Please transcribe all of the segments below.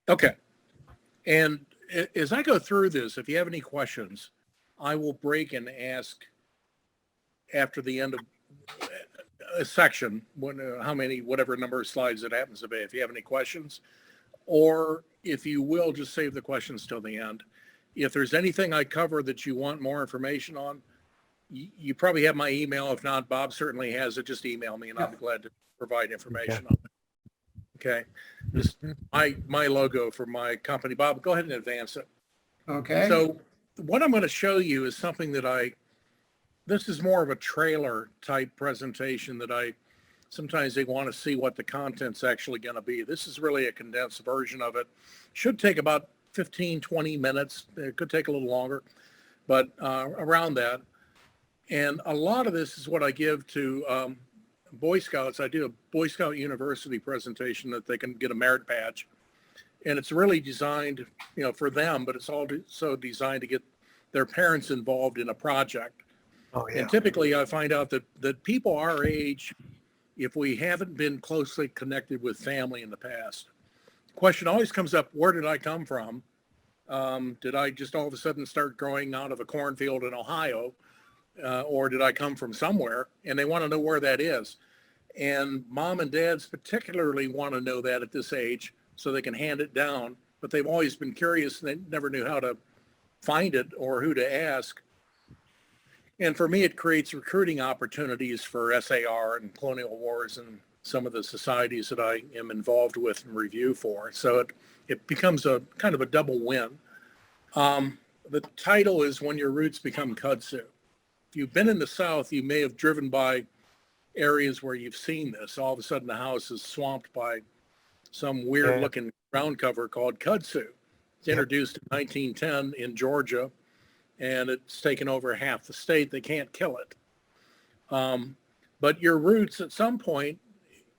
Okay. And as I go through this, if you have any questions, I will break and ask after the end of a section, how many, whatever number of slides it happens to be, if you have any questions, or if you will, just save the questions till the end. If there's anything I cover that you want more information on, you probably have my email. If not, Bob certainly has it. Just email me and I'll be glad to provide information on it. Okay. This my logo for my company. Bob, go ahead and advance it. Okay. So what I'm going to show you is something that this is more of a trailer type presentation that sometimes they want to see what the content's actually going to be. This is really a condensed version of it. Should take about 15, 20 minutes. It could take a little longer, but around that. And a lot of this is what I give to Boy Scouts. I do a Boy Scout University presentation that they can get a merit badge. And it's really designed, for them, but it's also designed to get their parents involved in a project. Oh, yeah. And typically I find out that people our age, if we haven't been closely connected with family in the past, the question always comes up, where did I come from? Did I just all of a sudden start growing out of a cornfield in Ohio? Or did I come from somewhere? And they want to know where that is. And mom and dads particularly want to know that at this age so they can hand it down. But they've always been curious and they never knew how to find it or who to ask. And for me, it creates recruiting opportunities for SAR and Colonial Wars and some of the societies that I am involved with and review for. So it becomes a kind of a double win. The title is When Your Roots Become Kudzu. If you've been in the South, you may have driven by areas where you've seen this. All of a sudden, the house is swamped by some weird-looking ground cover called kudzu. It's introduced in 1910 in Georgia, and it's taken over half the state. They can't kill it. But your roots, at some point,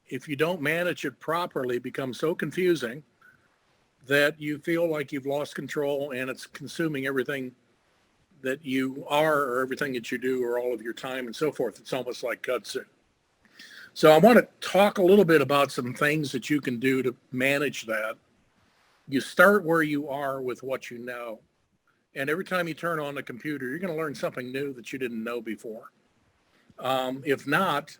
if you don't manage it properly, become so confusing that you feel like you've lost control and it's consuming everything that you are or everything that you do or all of your time and so forth. It's almost like kudzu. So I want to talk a little bit about some things that you can do to manage that. You start where you are with what you know. And every time you turn on the computer, you're going to learn something new that you didn't know before. If not,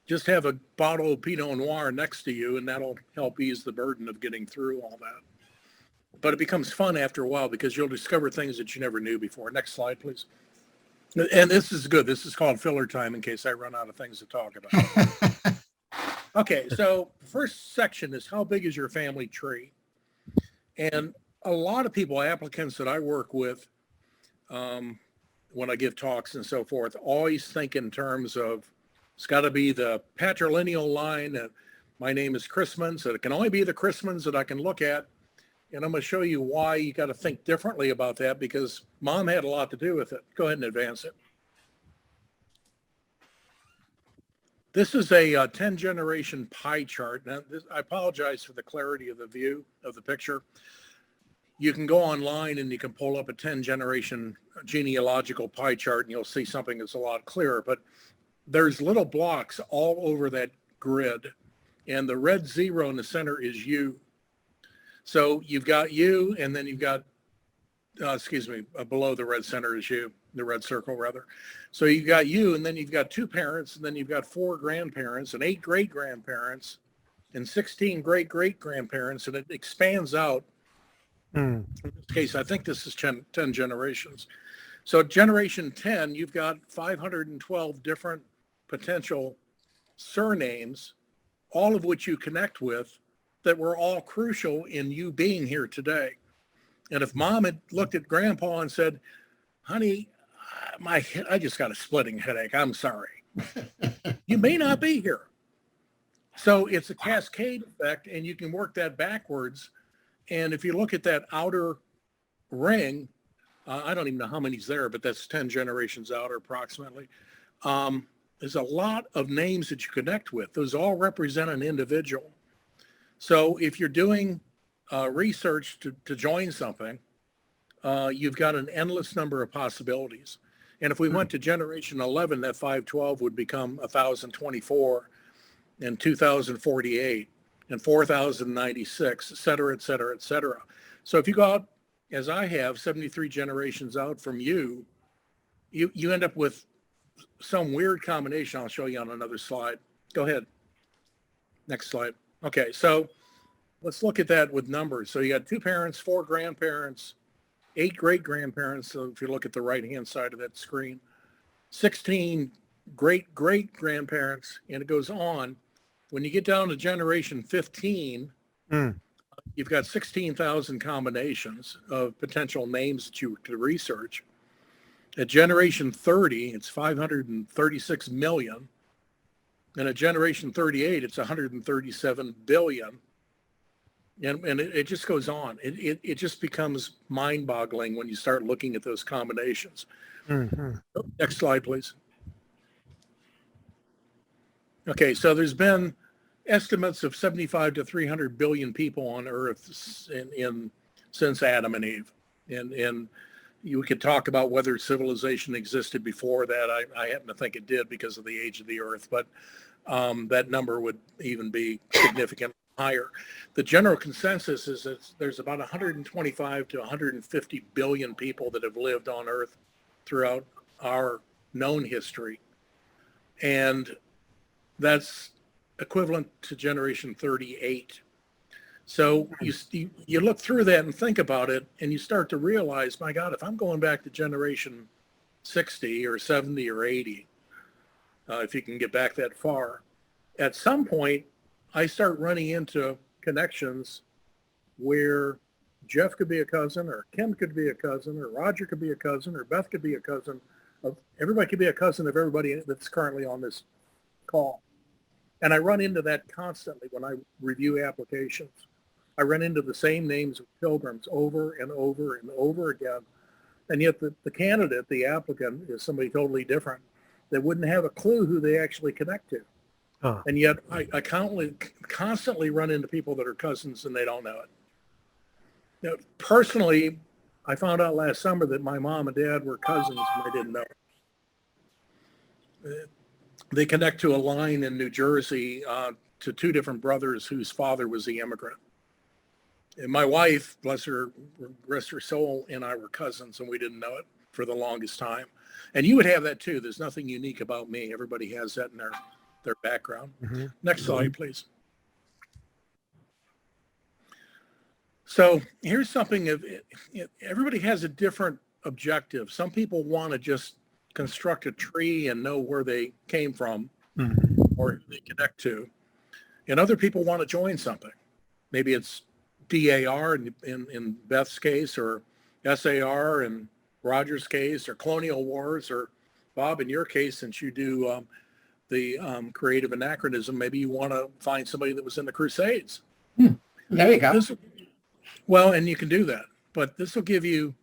just have a bottle of Pinot Noir next to you and that'll help ease the burden of getting through all that. But it becomes fun after a while because you'll discover things that you never knew before. Next slide, please. And this is good. This is called filler time in case I run out of things to talk about. Okay, so the first section is how big is your family tree? And a lot of people, applicants that I work with, when I give talks and so forth, always think in terms of it's got to be the patrilineal line. My name is Chrisman, so it can only be the Chrismans that I can look at. And I'm going to show you why you got to think differently about that because mom had a lot to do with it. Go ahead and advance it. This is a 10-generation pie chart. Now, I apologize for the clarity of the view of the picture. You can go online and you can pull up a 10-generation genealogical pie chart and you'll see something that's a lot clearer. But there's little blocks all over that grid. And the red zero in the center is you. So you've got you, and then you've got, below the red center is you, the red circle rather. So you've got you, and then you've got 2 parents, and then you've got 4 grandparents, and 8 great-grandparents, and 16 great-great-grandparents, and it expands out. In this case, I think this is 10 generations. So generation 10, you've got 512 different potential surnames, all of which you connect with, that were all crucial in you being here today. And if mom had looked at grandpa and said, honey, I just got a splitting headache, I'm sorry, you may not be here. So it's a cascade effect and you can work that backwards. And if you look at that outer ring, I don't even know how many's there, but that's 10 generations out or approximately. There's a lot of names that you connect with. Those all represent an individual. So if you're doing research to join something, you've got an endless number of possibilities. And if we went to generation 11, that 512 would become 1,024 and 2,048. and 4,096, et cetera, et cetera, et cetera. So if you go out, as I have, 73 generations out from you end up with some weird combination. I'll show you on another slide. Go ahead. Next slide. Okay, so let's look at that with numbers. So you got 2 parents, 4 grandparents, 8 great-grandparents. So if you look at the right-hand side of that screen, 16 great-great-grandparents, and it goes on. When you get down to generation 15, you've got 16,000 combinations of potential names that you could research. At generation 30, it's 536 million. And at generation 38, it's 137 billion. And it just goes on. It just becomes mind-boggling when you start looking at those combinations. Next slide, please. Okay, so there's been estimates of 75 to 300 billion people on Earth since Adam and Eve. And you could talk about whether civilization existed before that. I happen to think it did because of the age of the Earth, but that number would even be significantly higher. The general consensus is that there's about 125 to 150 billion people that have lived on Earth throughout our known history. And that's equivalent to generation 38. So you look through that and think about it, and you start to realize, my God, if I'm going back to generation 60 or 70 or 80, if you can get back that far, at some point, I start running into connections where Jeff could be a cousin, or Kim could be a cousin, or Roger could be a cousin, or Beth could be a cousin. Everybody could be a cousin of everybody that's currently on this call. And I run into that constantly when I review applications. I run into the same names of Pilgrims over and over and over again. And yet the candidate, the applicant, is somebody totally different that wouldn't have a clue who they actually connect to. And yet I constantly run into people that are cousins and they don't know it. Now, personally, I found out last summer that my mom and dad were cousins and I didn't know it. They connect to a line in New Jersey to 2 different brothers whose father was the immigrant. And my wife, bless her, rest her soul, and I were cousins, and we didn't know it for the longest time. And you would have that too. There's nothing unique about me. Everybody has that in their background. Next slide, please. So here's something everybody has a different objective. Some people want to just construct a tree and know where they came from or who they connect to. And other people want to join something. Maybe it's DAR in Beth's case, or SAR in Roger's case, or Colonial Wars, or Bob, in your case, since you do the creative anachronism, maybe you want to find somebody that was in the Crusades. There you go. Well, and you can do that. But this will give you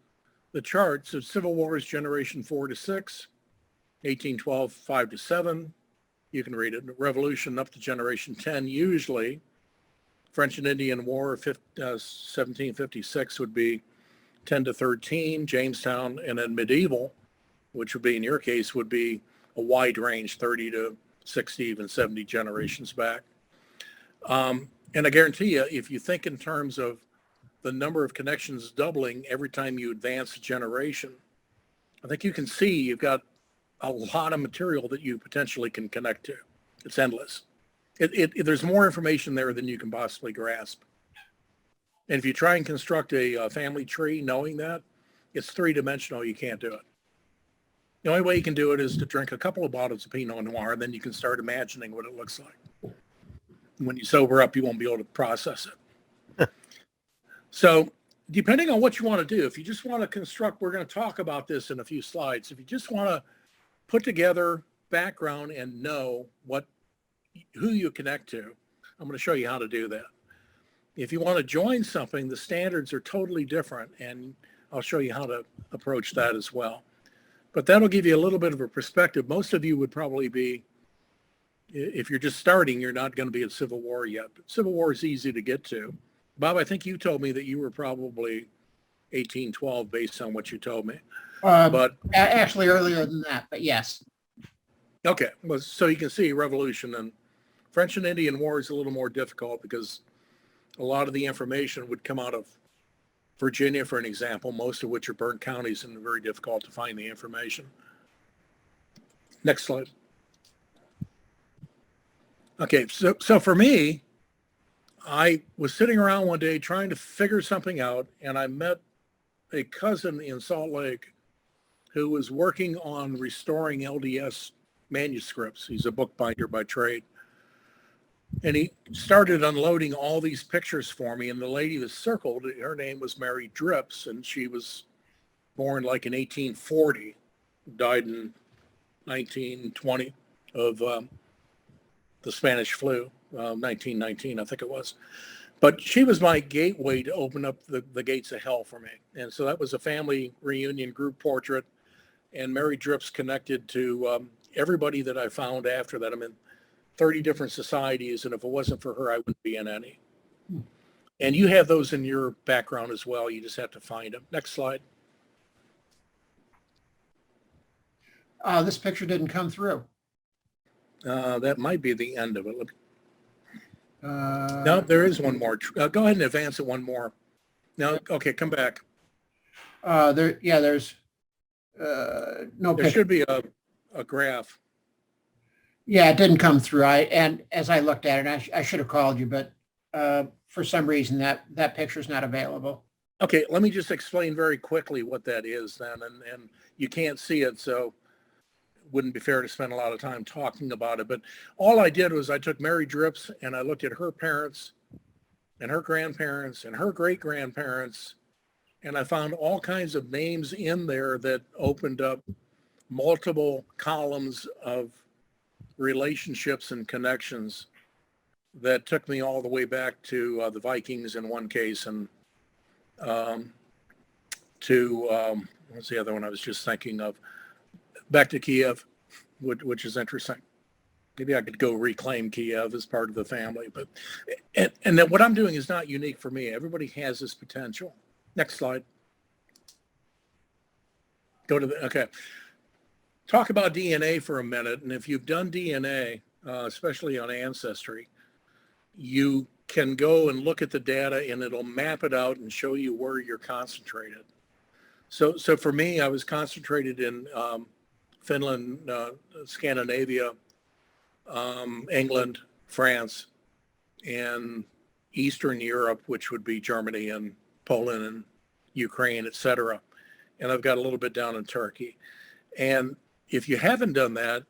the charts of Civil Wars generation 4 to 6, 1812 5 to 7. You can read it. Revolution up to generation 10 usually. French and Indian War 1756 would be 10 to 13. Jamestown, and then medieval, which would be in your case, would be a wide range, 30 to 60, even 70 generations back. And I guarantee you, if you think in terms of the number of connections doubling every time you advance a generation, I think you can see you've got a lot of material that you potentially can connect to. It's endless. There's more information there than you can possibly grasp. And if you try and construct a family tree knowing that, it's 3-dimensional. You can't do it. The only way you can do it is to drink a couple of bottles of Pinot Noir, and then you can start imagining what it looks like. When you sober up, you won't be able to process it. So depending on what you want to do, if you just want to construct, we're going to talk about this in a few slides. If you just want to put together background and know who you connect to, I'm going to show you how to do that. If you want to join something, the standards are totally different, and I'll show you how to approach that as well. But that'll give you a little bit of a perspective. Most of you would probably be, if you're just starting, you're not going to be at Civil War yet. But Civil War is easy to get to. Bob, I think you told me that you were probably 1812 based on what you told me. But actually earlier than that, but yes. Okay, well, so you can see Revolution and French and Indian War is a little more difficult because a lot of the information would come out of Virginia, for an example, most of which are burnt counties and very difficult to find the information. Next slide. Okay, so for me, I was sitting around one day trying to figure something out, and I met a cousin in Salt Lake who was working on restoring LDS manuscripts. He's a bookbinder by trade. And he started unloading all these pictures for me. And the lady that circled, her name was Mary Drips, and she was born like in 1840, died in 1920 of the Spanish flu, 1919, I think it was. But she was my gateway to open up the gates of hell for me. And so that was a family reunion group portrait. And Mary Drips connected to everybody that I found after that. I'm in 30 different societies, and if it wasn't for her, I wouldn't be in any. And you have those in your background as well. You just have to find them. Next slide. This picture didn't come through. That might be the end of it. No, there is one more. Go ahead and advance it one more. No, okay, come back. There's no There picture. should be a graph. Yeah, it didn't come through. And as I looked at it, I should have called you, but for some reason that picture is not available. Okay, let me just explain very quickly what that is then, and you can't see it, so it wouldn't be fair to spend a lot of time talking about it. But all I did was I took Mary Drips and I looked at her parents and her grandparents and her great-grandparents, and I found all kinds of names in there that opened up multiple columns of relationships and connections that took me all the way back to the Vikings in one case, and what's the other one I was just thinking of? Back to Kiev, which is interesting. Maybe I could go reclaim Kiev as part of the family, but and then what I'm doing is not unique for me. Everybody has this potential. Next slide. Go to the, okay. Talk about DNA for a minute. And if you've done DNA, especially on Ancestry, you can go and look at the data and it'll map it out and show you where you're concentrated. So for me, I was concentrated in Finland, Scandinavia, England, France, and Eastern Europe, which would be Germany and Poland and Ukraine, et cetera. And I've got a little bit down in Turkey. And if you haven't done that,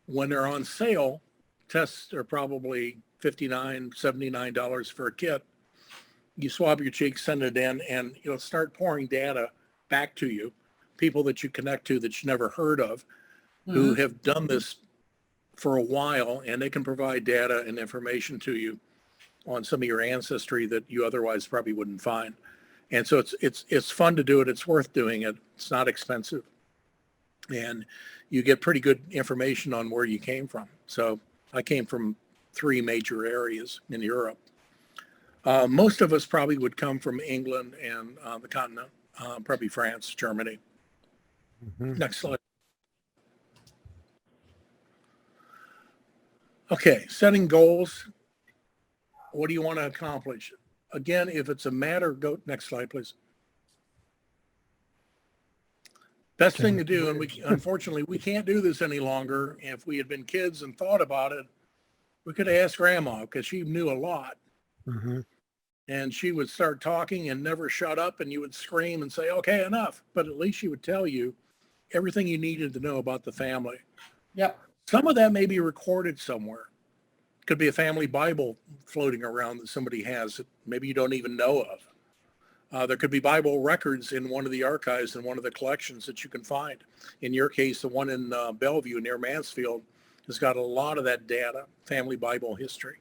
when they're on sale, tests are probably $59, $79 for a kit. You swab your cheeks, send it in, and it'll start pouring data back to you, people that you connect to that you never heard of, who have done this for a while, and they can provide data and information to you on some of your ancestry that you otherwise probably wouldn't find. And so it's fun to do it. It's worth doing it. It's not expensive. And you get pretty good information on where you came from. So I came from 3 major areas in Europe. Most of us probably would come from England and the continent, probably France, Germany. Next slide. Okay, setting goals. What do you want to accomplish? Again, if it's a matter, go next slide, please. Best thing to do, and unfortunately we can't do this any longer. If we had been kids and thought about it, we could have asked Grandma because she knew a lot. And she would start talking and never shut up, and you would scream and say, okay, enough. But at least she would tell you everything you needed to know about the family. Yep. Some of that may be recorded somewhere. Could be a family Bible floating around that somebody has that maybe you don't even know of. There could be Bible records in one of the archives in one of the collections that you can find. In your case, the one in Bellevue near Mansfield has got a lot of that data, family Bible history.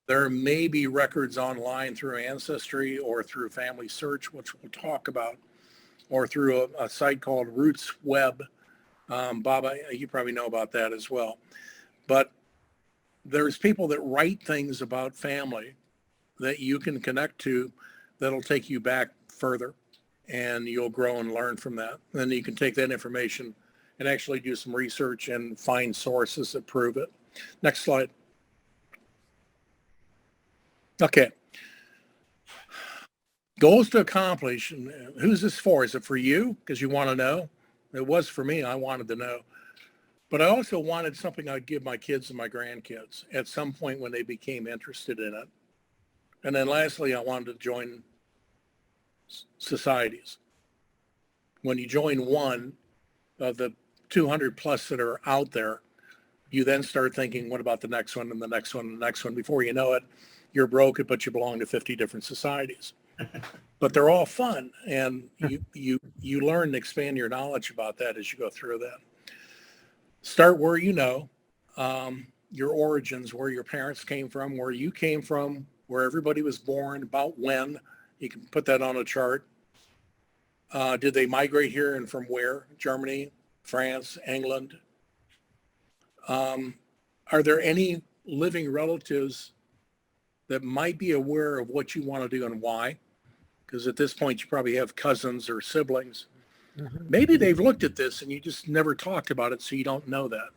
There may be records online through Ancestry or through Family Search, which we'll talk about, or through a site called Roots Web. Bob, you probably know about that as well. But there's people that write things about family that you can connect to that'll take you back further, and you'll grow and learn from that. Then you can take that information and actually do some research and find sources that prove it. Next slide. Okay. Goals to accomplish. And who's this for? Is it for you because you want to know? It was for me. I wanted to know. But I also wanted something I'd give my kids and my grandkids at some point when they became interested in it. And then lastly, I wanted to join societies. When you join one of the 200 plus that are out there, you then start thinking, what about the next one and the next one and the next one? Before you know it, you're broke, but you belong to 50 different societies. But they're all fun, and you learn and expand your knowledge about that as you go through that. Start where you know, your origins, where your parents came from, where you came from, where everybody was born, about when. You can put that on a chart. Did they migrate here and from where? Germany, France, England. Are there any living relatives that might be aware of what you want to do and why? Because at this point, you probably have cousins or siblings. Mm-hmm. Maybe they've looked at this and you just never talked about it, so you don't know that.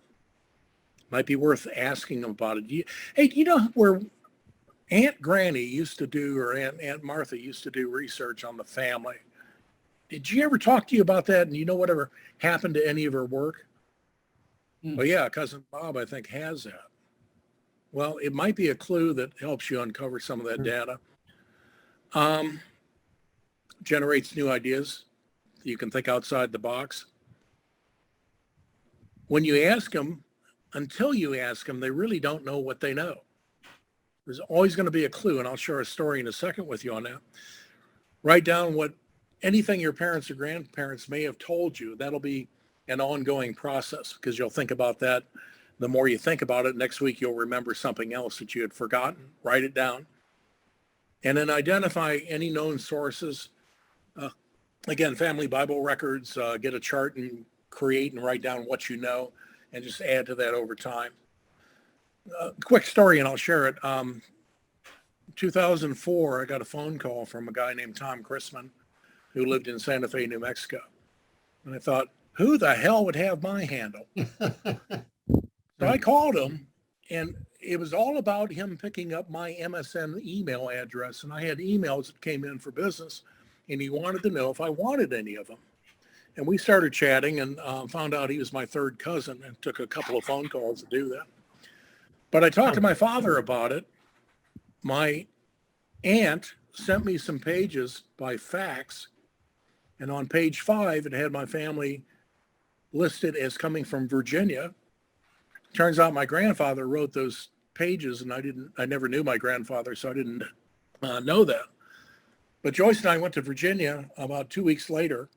Might be worth asking them about it. Hey, you know where Aunt Granny used to do, or Aunt Martha used to do research on the family? Did she ever talk to you about that? And you know whatever happened to any of her work? Well, yeah, Cousin Bob, I think, has that. Well, it might be a clue that helps you uncover some of that data. Generates new ideas. You can think outside the box. When you ask them, until you ask them, they really don't know what they know. There's always going to be a clue, and I'll share a story in a second with you on that. Write down anything your parents or grandparents may have told you. That'll be an ongoing process because you'll think about that. The more you think about it, next week you'll remember something else that you had forgotten. Write it down. And then identify any known sources. Again, family Bible records, get a chart and create and write down what you know and just add to that over time. Quick story, and I'll share it. 2004, I got a phone call from a guy named Tom Chrisman who lived in Santa Fe, New Mexico. And I thought, who the hell would have my handle? So I called him, and it was all about him picking up my MSN email address. And I had emails that came in for business, and he wanted to know if I wanted any of them. And we started chatting and found out he was my third cousin, and took a couple of phone calls to do that. But I talked to my father about it. My aunt sent me some pages by fax, and on page 5, it had my family listed as coming from Virginia. Turns out my grandfather wrote those pages, and I never knew my grandfather, so I didn't know that. But Joyce and I went to Virginia about 2 weeks later,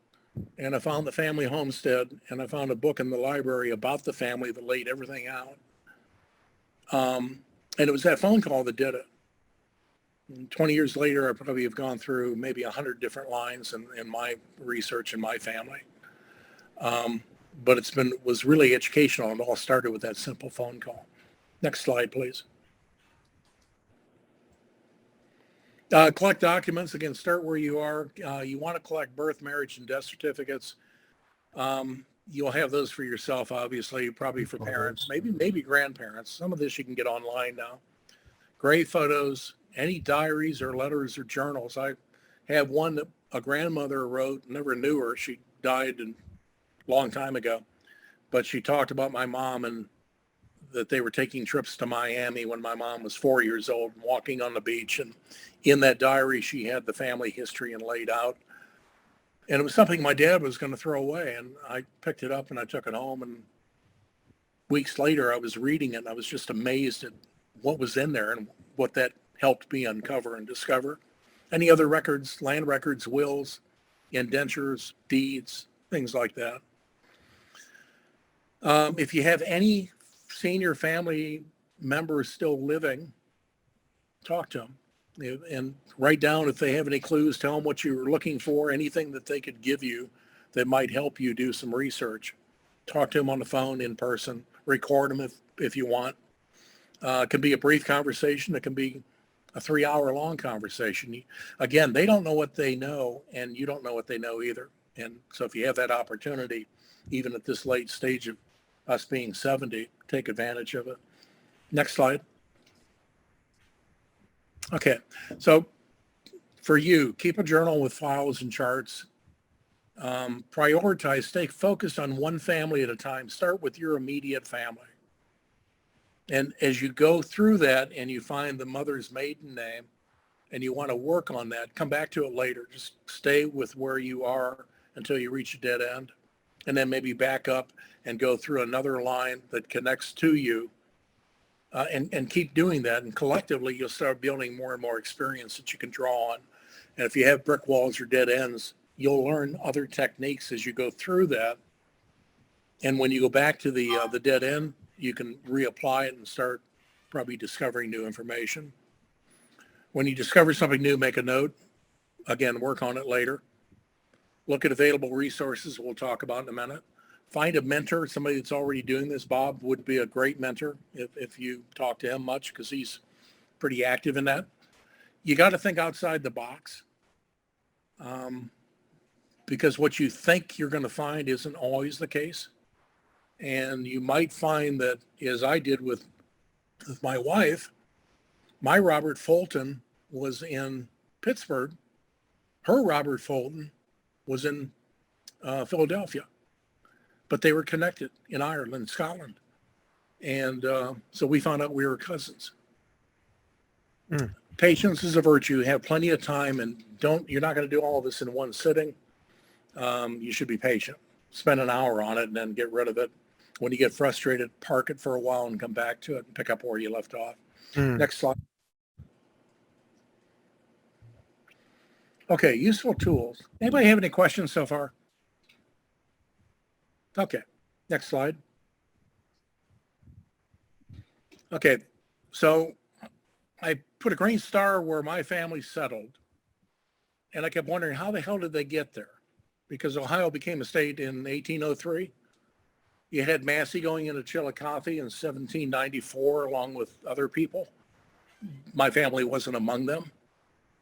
and I found the family homestead, and I found a book in the library about the family that laid everything out. And it was that phone call that did it. And 20 years later, I probably have gone through maybe 100 different lines in my research in my family. But was really educational, and it all started with that simple phone call. Next slide, please. Collect documents. Again, start where you are. You want to collect birth, marriage, and death certificates. You'll have those for yourself, obviously, probably for parents, maybe grandparents. Some of this you can get online now. Grave photos, any diaries or letters or journals. I have one that a grandmother wrote, never knew her. She died a long time ago, but she talked about my mom and that they were taking trips to Miami when my mom was 4 years old, walking on the beach. And in that diary, she had the family history and laid out. And it was something my dad was going to throw away. And I picked it up and I took it home. And weeks later, I was reading it, and I was just amazed at what was in there and what that helped me uncover and discover. Any other records, land records, wills, indentures, deeds, things like that. If you have any senior family members still living, talk to them and write down if they have any clues. Tell them what you were looking for, anything that they could give you that might help you do some research. Talk to them on the phone, in person, record them if you want. It can be a brief conversation. It can be a 3-hour long conversation. Again, they don't know what they know, and you don't know what they know either. And so if you have that opportunity, even at this late stage of us being 70, take advantage of it. Next slide. Okay, so for you, keep a journal with files and charts. Prioritize, stay focused on one family at a time. Start with your immediate family. And as you go through that and you find the mother's maiden name and you want to work on that, come back to it later. Just stay with where you are until you reach a dead end. And then maybe back up and go through another line that connects to you, and keep doing that. And collectively, you'll start building more and more experience that you can draw on. And if you have brick walls or dead ends, you'll learn other techniques as you go through that. And when you go back to the dead end, you can reapply it and start probably discovering new information. When you discover something new, make a note. Again, work on it later. Look at available resources we'll talk about in a minute. Find a mentor, somebody that's already doing this. Bob would be a great mentor if you talk to him much, because he's pretty active in that. You got to think outside the box, because what you think you're going to find isn't always the case. And you might find that, as I did with my wife, my Robert Fulton was in Pittsburgh. Her Robert Fulton was in Philadelphia, but they were connected in Ireland, Scotland. And so we found out we were cousins. Patience is a virtue. Have plenty of time, and you're not going to do all of this in one sitting. You should be patient. Spend an hour on it and then get rid of it. When you get frustrated, park it for a while and come back to it and pick up where you left off. Next slide. Okay, useful tools. Anybody have any questions so far? Okay, next slide. Okay, so I put a green star where my family settled, and I kept wondering, how the hell did they get there? Because Ohio became a state in 1803. You had Massey going into Chillicothe in 1794 along with other people. My family wasn't among them.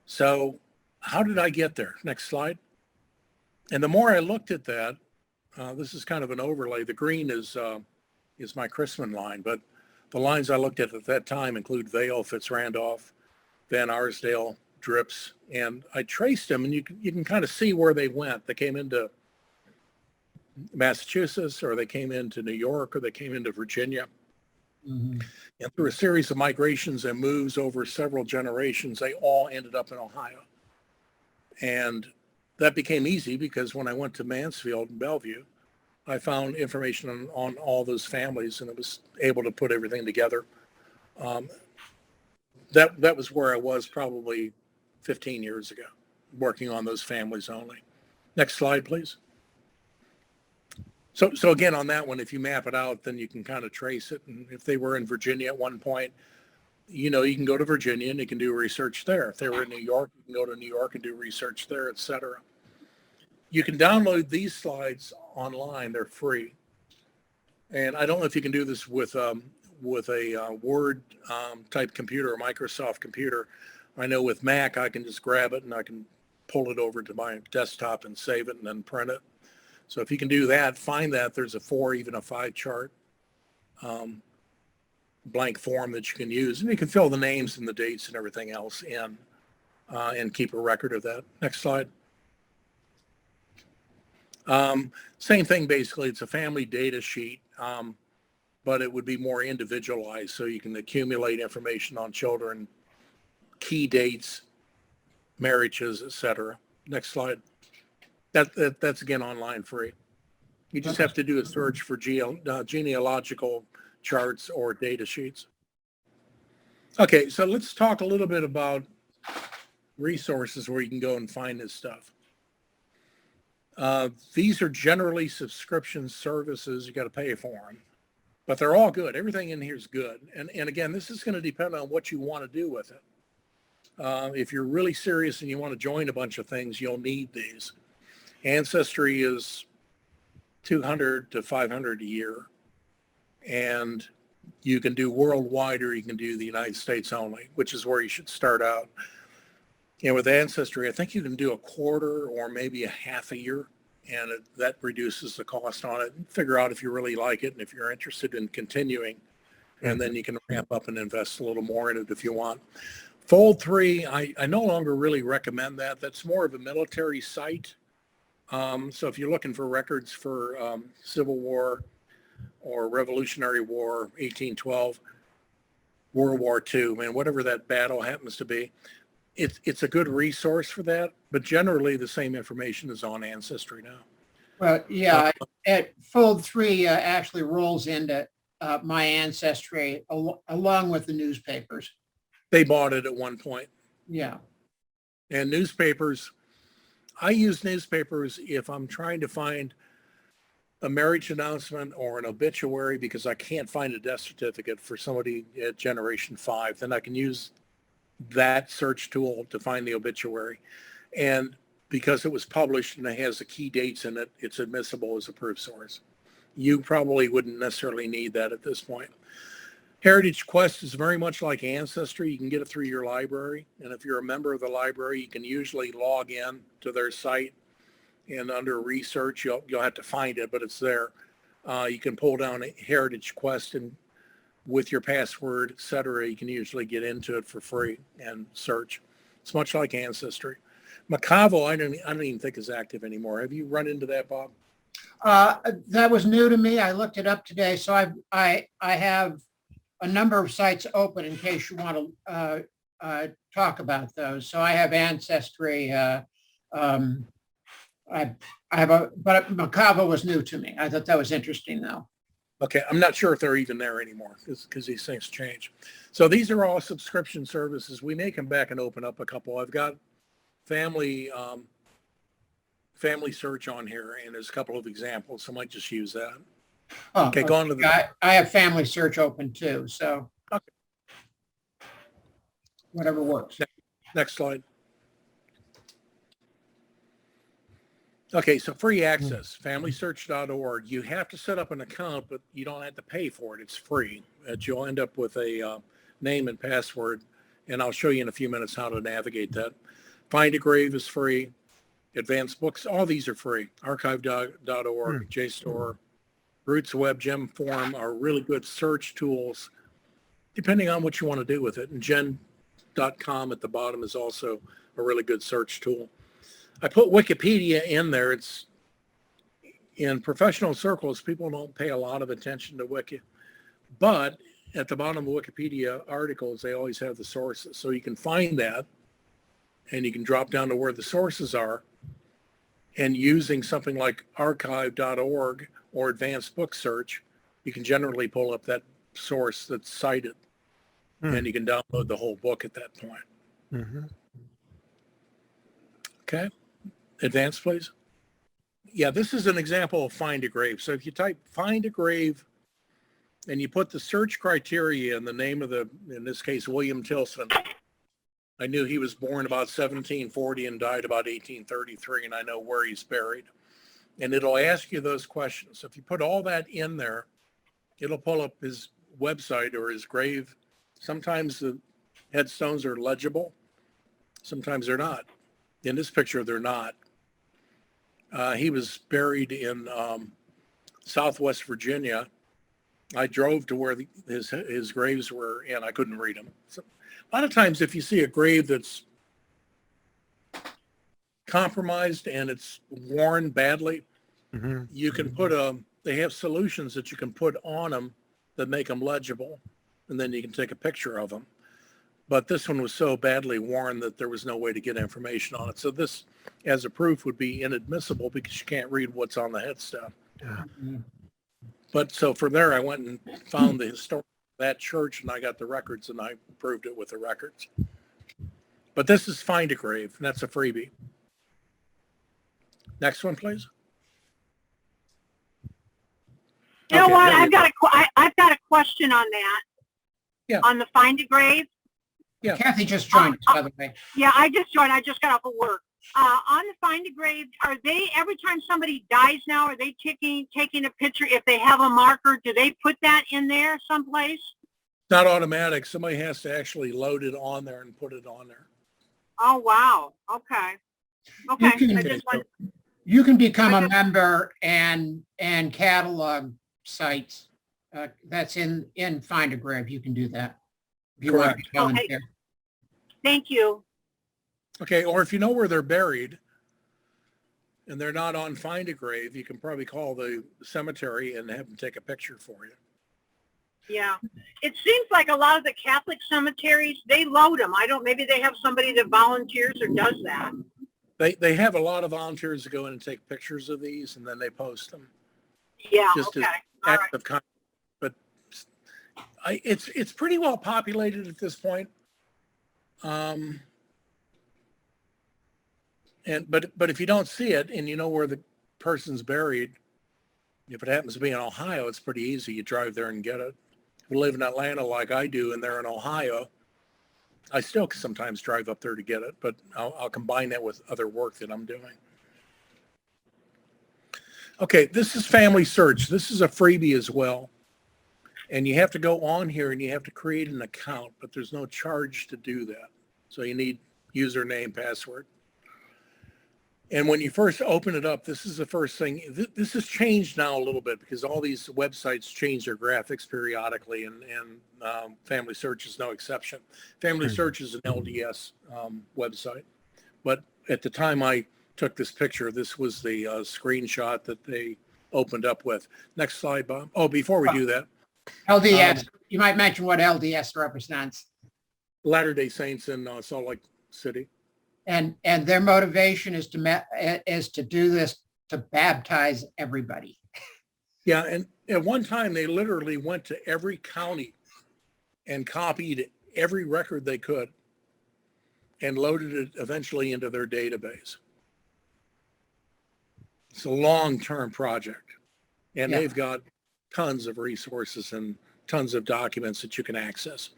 So how did I get there? Next slide. And the more I looked at that, this is kind of an overlay. The green is my Chrisman line, but the lines I looked at that time include Vale, Fitzrandolph, Van Arsdale, Drips, and I traced them, and you can kind of see where they went. They came into Massachusetts, or they came into New York, or they came into Virginia. And through a series of migrations and moves over several generations, they all ended up in Ohio. And that became easy because when I went to Mansfield and Bellevue, I found information on all those families, and I was able to put everything together. That was where I was probably 15 years ago, working on those families only. Next slide, please. So again, on that one, if you map it out, then you can kind of trace it. And if they were in Virginia at one point, you can go to Virginia and you can do research there. If they were in New York, you can go to New York and do research there, et cetera. You can download these slides online. They're free. And I don't know if you can do this with a Word type computer or Microsoft computer. I know with Mac, I can just grab it and I can pull it over to my desktop and save it and then print it. So if you can do that, find that there's a 4, even a 5 chart blank form that you can use. And you can fill the names and the dates and everything else in and keep a record of that. Next slide. Same thing, basically. It's a family data sheet, but it would be more individualized. So you can accumulate information on children, key dates, marriages, etc. Next slide. That's again online free. You just have to do a search for genealogical charts or data sheets. Okay, so let's talk a little bit about resources where you can go and find this stuff. These are generally subscription services. You got to pay for them, but they're all good. Everything in here is good. And again, this is going to depend on what you want to do with it. If you're really serious and you want to join a bunch of things, you'll need these. Ancestry is $200 to $500 a year, and you can do worldwide or you can do the United States only, which is where you should start out. With Ancestry, I think you can do a quarter or maybe a half a year, and that reduces the cost on it. Figure out if you really like it and if you're interested in continuing. and then you can ramp up and invest a little more in it if you want. Fold 3, I no longer really recommend that. That's more of a military site. So if you're looking for records for Civil War or Revolutionary War, 1812, World War II, man, whatever that battle happens to be, it's a good resource for that. But generally, the same information is on Ancestry now. Well, yeah, Fold 3 actually rolls into my Ancestry along with the newspapers. They bought it at one point. Yeah. And newspapers, I use newspapers if I'm trying to find a marriage announcement or an obituary because I can't find a death certificate for somebody at Generation 5. Then I can use that search tool to find the obituary. And because it was published and it has the key dates in it, it's admissible as a proof source. You probably wouldn't necessarily need that at this point. Heritage Quest is very much like Ancestry. You can get it through your library. And if you're a member of the library, you can usually log in to their site. And under research, you'll have to find it, but it's there. You can pull down a Heritage Quest, and with your password, et cetera, you can usually get into it for free and search. It's much like Ancestry. Macavo, I don't even think is active anymore. Have you run into that, Bob? That was new to me. I looked it up today. So I have a number of sites open in case you want to talk about those. So I have Ancestry. But Macavo was new to me. I thought that was interesting, though. Okay, I'm not sure if they're even there anymore because these things change. So these are all subscription services. We may come back and open up a couple. I've got family search on here, and there's a couple of examples. So I might just use that. Oh, okay, go on to the. I have family search open too. So okay. Whatever works. Next slide. Okay, so free access, familysearch.org. You have to set up an account, but you don't have to pay for it. It's free. You'll end up with a name and password, and I'll show you in a few minutes how to navigate that. Find a Grave is free. Advanced Books, all these are free. Archive.org, JSTOR, Roots Web, GemForm are really good search tools, depending on what you want to do with it. And gen.com at the bottom is also a really good search tool. I put Wikipedia in there. It's in professional circles, people don't pay a lot of attention to Wiki, but at the bottom of Wikipedia articles, they always have the sources. So you can find that and you can drop down to where the sources are, and using something like archive.org or advanced book search, you can generally pull up that source that's cited and you can download the whole book at that point. Okay. Advance, please. Yeah, this is an example of find a grave. So if you type find a grave and you put the search criteria and the name of the, in this case, William Tilson, I knew he was born about 1740 and died about 1833, and I know where he's buried. And it'll ask you those questions. So if you put all that in there, it'll pull up his website or his grave. Sometimes the headstones are legible. Sometimes they're not. In this picture, they're not. He was buried in Southwest Virginia. I drove to where his graves were, and I couldn't read them. So, a lot of times, if you see a grave that's compromised and it's worn badly, you can put they have solutions that you can put on them that make them legible, and then you can take a picture of them. But this one was so badly worn that there was no way to get information on it. So this, as a proof, would be inadmissible because you can't read what's on the headstone. But so from there, I went and found the historian of that church, and I got the records, and I proved it with the records. But this is Find a Grave, and that's a freebie. Next one, please. You know what? I've got a question on that. Yeah. On the Find a Grave. Yeah. Kathy just joined us, by the way. Yeah, I just joined. I just got off of work. On the Find a Grave, are they, every time somebody dies now, are they taking a picture? If they have a marker, do they put that in there someplace? Not automatic. Somebody has to actually load it on there and put it on there. Oh, wow. Okay. Okay. You can become a member and catalog sites that's in Find a Grave. You can do that. If you want Correct. to volunteer. Okay. Thank you. Okay, or if you know where they're buried and they're not on Find a Grave, you can probably call the cemetery and have them take a picture for you. Yeah. It seems like a lot of the Catholic cemeteries, they load them. Maybe they have somebody that volunteers or does that. They have a lot of volunteers that go in and take pictures of these and then they post them. Yeah. Just Okay. as All right. act of kindness. But it's pretty well populated at this point. But if you don't see it and you know where the person's buried, if it happens to be in Ohio, it's pretty easy. You drive there and get it. If you live in Atlanta like I do and they're in Ohio, I still sometimes drive up there to get it, but I'll combine that with other work that I'm doing. Okay, this is Family Search. This is a freebie as well. And you have to go on here and you have to create an account, but there's no charge to do that. So you need username, password. And when you first open it up, this is the first thing. This has changed now a little bit because all these websites change their graphics periodically, and Family Search is no exception. Family Search is an LDS website. But at the time I took this picture, this was the screenshot that they opened up with. Next slide, Bob. Oh, before we do that. LDS, you might mention what LDS represents. Latter-day Saints in Salt Lake City. And their motivation is to do this to baptize everybody. Yeah, and at one time they literally went to every county and copied every record they could and loaded it eventually into their database. It's a long-term project, and Yeah. they've got tons of resources and tons of documents that you can access.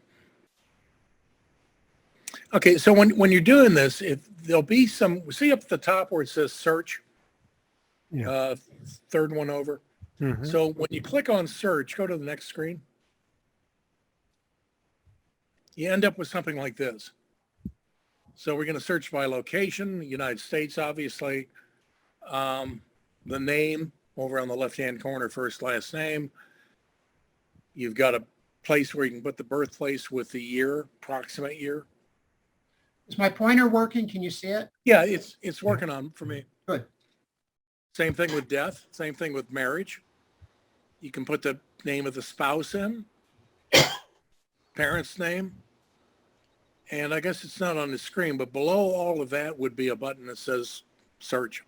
Okay, so when you're doing this, if there'll be some, see up at the top where it says search, Yeah. third one over. Mhm. So when you click on search, go to the next screen. You end up with something like this. So we're going to search by location, United States, obviously. The name over on the left-hand corner, first, last name. You've got a place where you can put the birthplace with the year, approximate year. Is my pointer working? Can you see it? Yeah, it's working on for me. Good. Same thing with death. Same thing with marriage. You can put the name of the spouse in, parent's name, and I guess it's not on the screen, but below all of that would be a button that says search.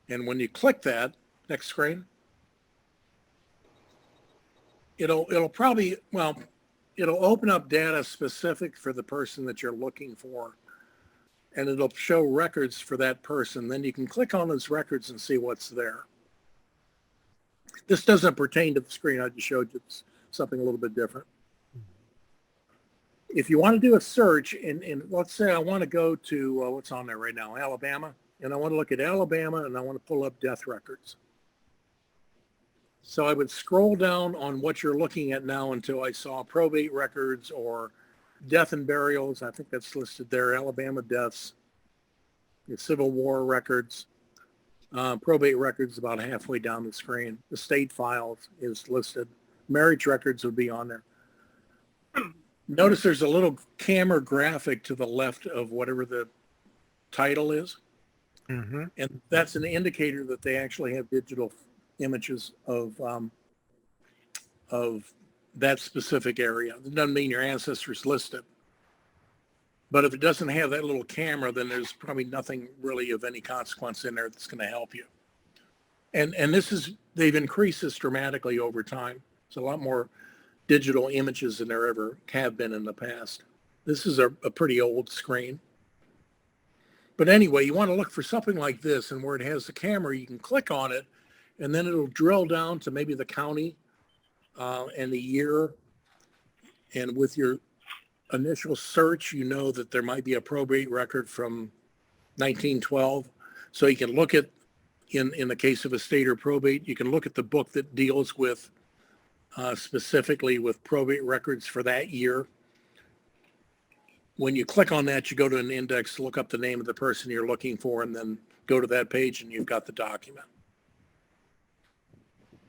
And when you click that, next screen, it'll probably, well, it'll open up data specific for the person that you're looking for. And it'll show records for that person. Then you can click on those records and see what's there. This doesn't pertain to the screen I just showed you. It's something a little bit different. If you want to do a search, and let's say I want to go to, what's on there right now, Alabama, and I want to look at Alabama and I want to pull up death records. So I would scroll down on what you're looking at now until I saw probate records or death and burials. I think that's listed there. Alabama deaths, the Civil War records, probate records about halfway down the screen. The state files is listed. Marriage records would be on there. Notice there's a little camera graphic to the left of whatever the title is. Mm-hmm. And that's an indicator that they actually have digital images of that specific area. It doesn't mean your ancestors listed. But if it doesn't have that little camera, then there's probably nothing really of any consequence in there that's going to help you. And they've increased this dramatically over time. It's a lot more digital images than there ever have been in the past. This is a pretty old screen. But anyway, you want to look for something like this, and where it has the camera, you can click on it, and then it'll drill down to maybe the county and the year. And with your initial search, you know that there might be a probate record from 1912. So you can look at, in the case of estate or probate, you can look at the book that deals with specifically with probate records for that year. When you click on that, you go to an index, look up the name of the person you're looking for, and then go to that page and you've got the document.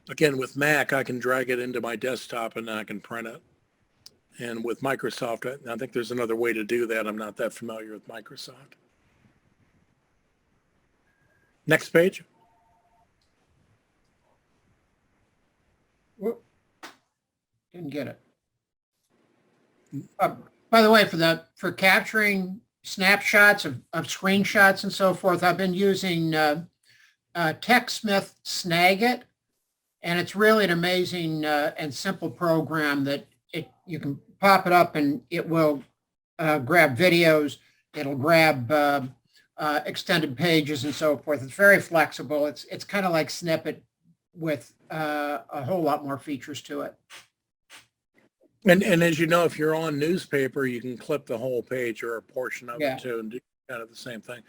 Again, with Mac, I can drag it into my desktop and I can print it. And with Microsoft, I think there's another way to do that. I'm not that familiar with Microsoft. Next page. Whoop. Didn't get it. By the way, for capturing snapshots of screenshots and so forth, I've been using TechSmith Snagit, and it's really an amazing and simple program that you can pop it up and it will grab videos, it'll grab extended pages and so forth. It's very flexible. It's kind of like Snippet with a whole lot more features to it. And as you know, if you're on newspaper, you can clip the whole page or a portion of it too and do kind of the same thing.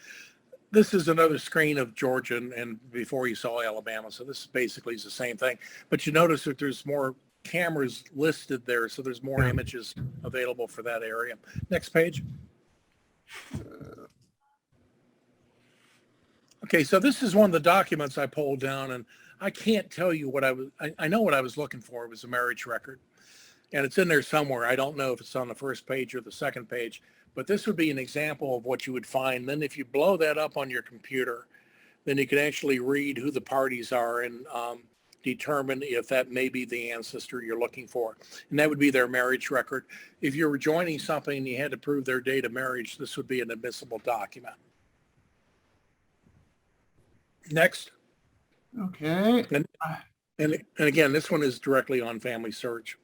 This is another screen of Georgia and before you saw Alabama. So this basically is the same thing. But you notice that there's more cameras listed there. So there's more images available for that area. Next page. Okay, so this is one of the documents I pulled down, and I can't tell you what I know what I was looking for. It was a marriage record. And it's in there somewhere. I don't know if it's on the first page or the second page, but this would be an example of what you would find. Then if you blow that up on your computer, then you can actually read who the parties are and determine if that may be the ancestor you're looking for. And that would be their marriage record. If you were joining something and you had to prove their date of marriage, this would be an admissible document. Next. Okay. And again, this one is directly on Family Search.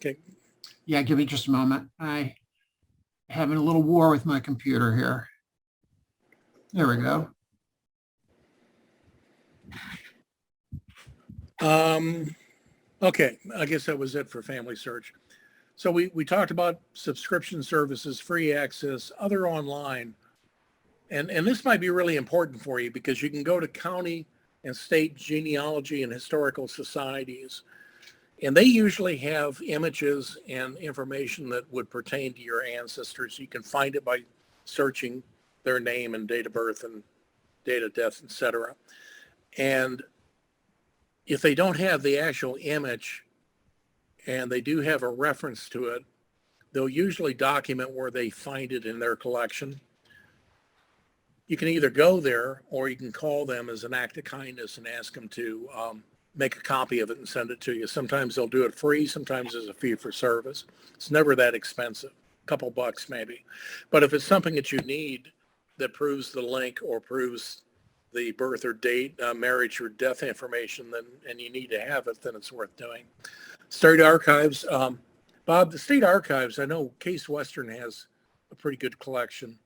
Okay. Yeah, give me just a moment. I having a little war with my computer here. There we go. Okay, I guess that was it for Family Search. So we talked about subscription services, free access, other online. And this might be really important for you because you can go to county and state genealogy and historical societies. And they usually have images and information that would pertain to your ancestors. You can find it by searching their name and date of birth and date of death, etc. And if they don't have the actual image and they do have a reference to it, they'll usually document where they find it in their collection. You can either go there or you can call them as an act of kindness and ask them to make a copy of it and send it to you. Sometimes they'll do it free. Sometimes there's a fee for service. It's never that expensive, a couple bucks maybe. But if it's something that you need that proves the link or proves the birth or date, marriage or death information, then and you need to have it, then it's worth doing. State Archives. Bob, the State Archives, I know Case Western has a pretty good collection.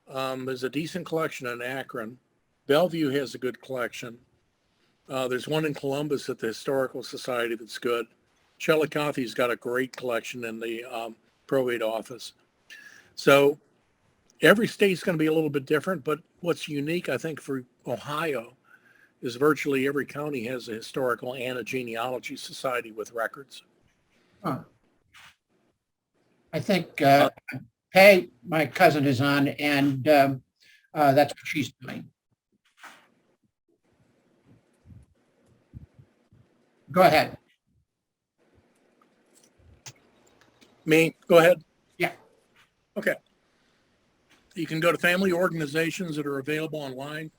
There's a decent collection in Akron. Bellevue has a good collection. There's one in Columbus at the Historical Society that's good. Chillicothe's got a great collection in the probate office. So every state's going to be a little bit different, but what's unique, I think, for Ohio is virtually every county has a historical and a genealogy society with records. Huh. I think Pay, my cousin, is on, and that's what she's doing. Go ahead. Me? Go ahead. Yeah. Okay. You can go to family organizations that are available online.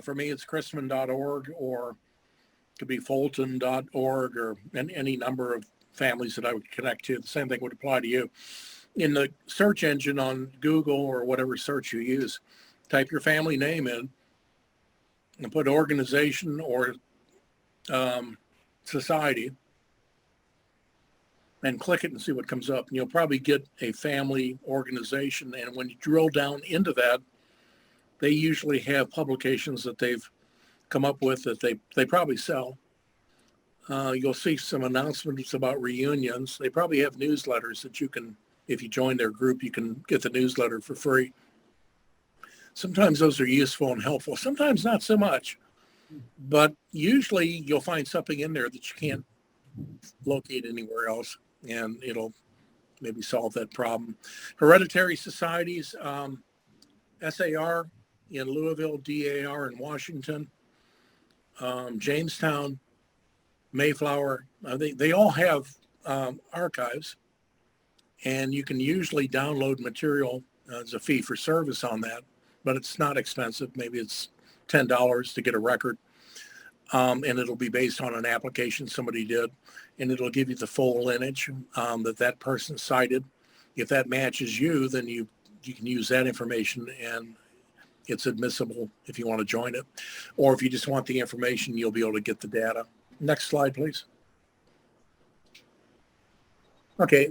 For me, it's Chrisman.org, or it could be Fulton.org, or any number of families that I would connect to. The same thing would apply to you. In the search engine on Google or whatever search you use, type your family name in and put organization or society and click it and see what comes up. And you'll probably get a family organization. And when you drill down into that, they usually have publications that they've come up with that they probably sell. You'll see some announcements about reunions. They probably have newsletters that you can, if you join their group, you can get the newsletter for free. Sometimes those are useful and helpful. Sometimes not so much. But usually you'll find something in there that you can't locate anywhere else, and it'll maybe solve that problem. Hereditary societies, SAR in Louisville, DAR in Washington, Jamestown, Mayflower. They all have archives, and you can usually download material as a fee for service on that, but it's not expensive. Maybe it's $10 to get a record, and it'll be based on an application somebody did, and it'll give you the full lineage that person cited. If that matches you, then you can use that information, and it's admissible if you want to join it. Or if you just want the information, you'll be able to get the data. Next slide, please. Okay,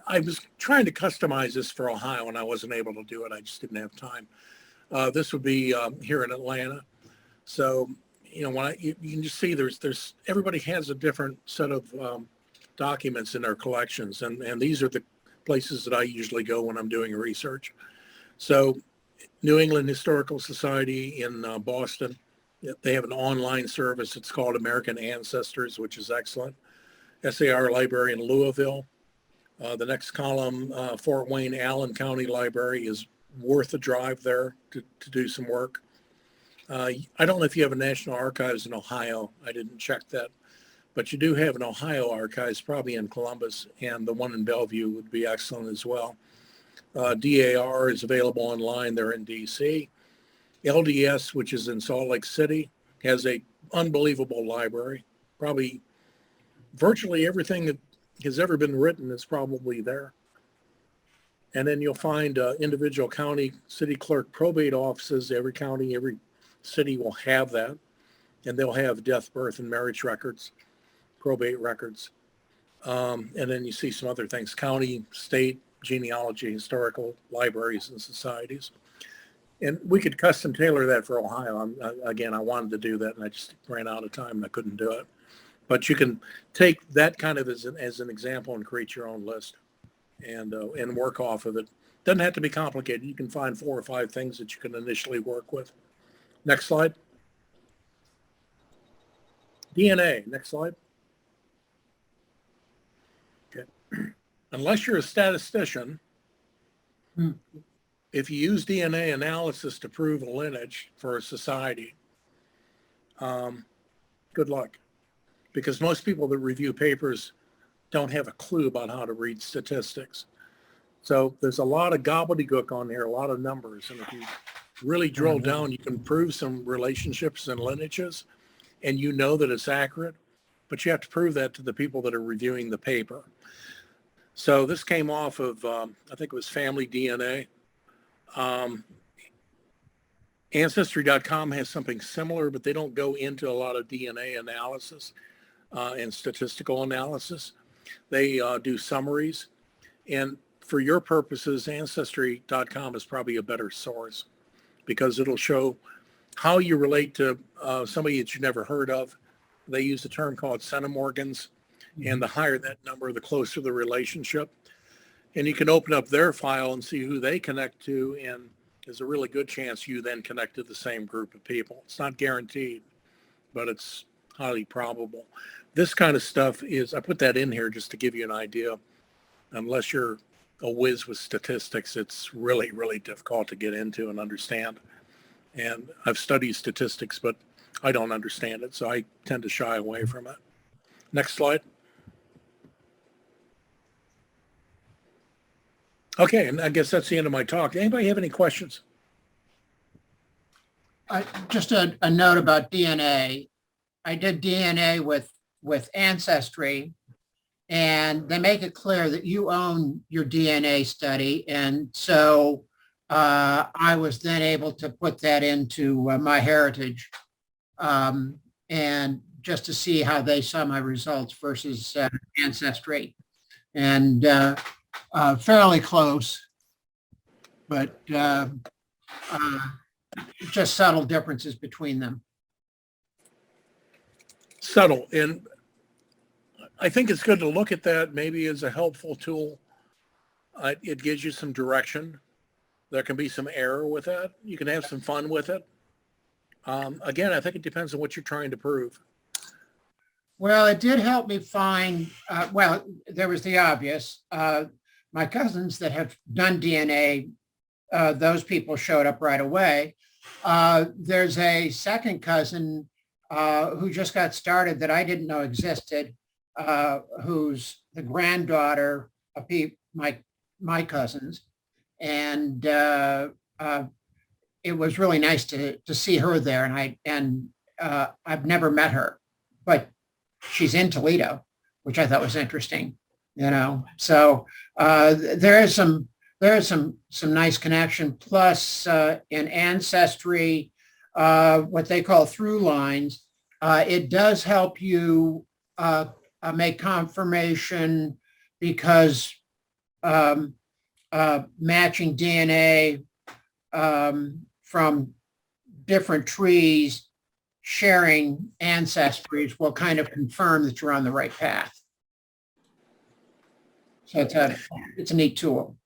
I was trying to customize this for Ohio, and I wasn't able to do it. I just didn't have time. This would be here in Atlanta. So, when you can just see there's everybody has a different set of documents in their collections, and these are the places that I usually go when I'm doing research. So, New England Historical Society in Boston, they have an online service. It's called American Ancestors, which is excellent. SAR Library in Louisville. The next column, Fort Wayne Allen County Library, is worth a drive there to do some work. I don't know if you have a National Archives in Ohio. I didn't check that. But you do have an Ohio Archives, probably in Columbus, and the one in Bellevue would be excellent as well. DAR is available online. They're in DC. LDS, which is in Salt Lake City, has a unbelievable library. Probably virtually everything that has ever been written is probably there. And then you'll find individual county city clerk probate offices. Every county, every city will have that. And they'll have death, birth, and marriage records, probate records. And then you see some other things, county, state, genealogy, historical libraries and societies. And we could custom tailor that for Ohio. Again, I wanted to do that, and I just ran out of time and I couldn't do it. But you can take that kind of as an example and create your own list and work off of it. Doesn't have to be complicated. You can find 4 or 5 things that you can initially work with. Next slide. DNA. Next slide. Okay. Unless you're a statistician, if you use DNA analysis to prove a lineage for a society, good luck. Because most people that review papers don't have a clue about how to read statistics. So there's a lot of gobbledygook on here, a lot of numbers. And if you really drill down, you can prove some relationships and lineages, and you know that it's accurate, but you have to prove that to the people that are reviewing the paper. So this came off of, I think it was Family DNA. Ancestry.com has something similar, but they don't go into a lot of DNA analysis and statistical analysis. They do summaries. And for your purposes, Ancestry.com is probably a better source because it'll show how you relate to somebody that you never heard of. They use a term called centimorgans, and the higher that number, the closer the relationship. And you can open up their file and see who they connect to, and there's a really good chance you then connect to the same group of people. It's not guaranteed, but it's highly probable. This kind of stuff is, I put that in here just to give you an idea. Unless you're a whiz with statistics, it's really, really difficult to get into and understand. And I've studied statistics, but I don't understand it, so I tend to shy away from it. Next slide. Okay, and I guess that's the end of my talk. Anybody have any questions? Just a note about DNA. I did DNA with Ancestry, and they make it clear that you own your DNA study. And so I was then able to put that into my heritage and just to see how they saw my results versus Ancestry. And fairly close, but just subtle differences between them. Subtle. And I think it's good to look at that maybe as a helpful tool. It gives you some direction. There can be some error with that. You can have some fun with it. Again, I think it depends on what you're trying to prove. Well, it did help me find, well, there was the obvious. My cousins that have done DNA, those people showed up right away. There's a second cousin who just got started that I didn't know existed, who's the granddaughter of my cousins. And it was really nice to see her there. And I've never met her, but she's in Toledo, which I thought was interesting, you know. So there is some nice connection. Plus, in Ancestry, what they call through lines, it does help you make confirmation because matching DNA from different trees sharing ancestries will kind of confirm that you're on the right path. So it's a neat tool.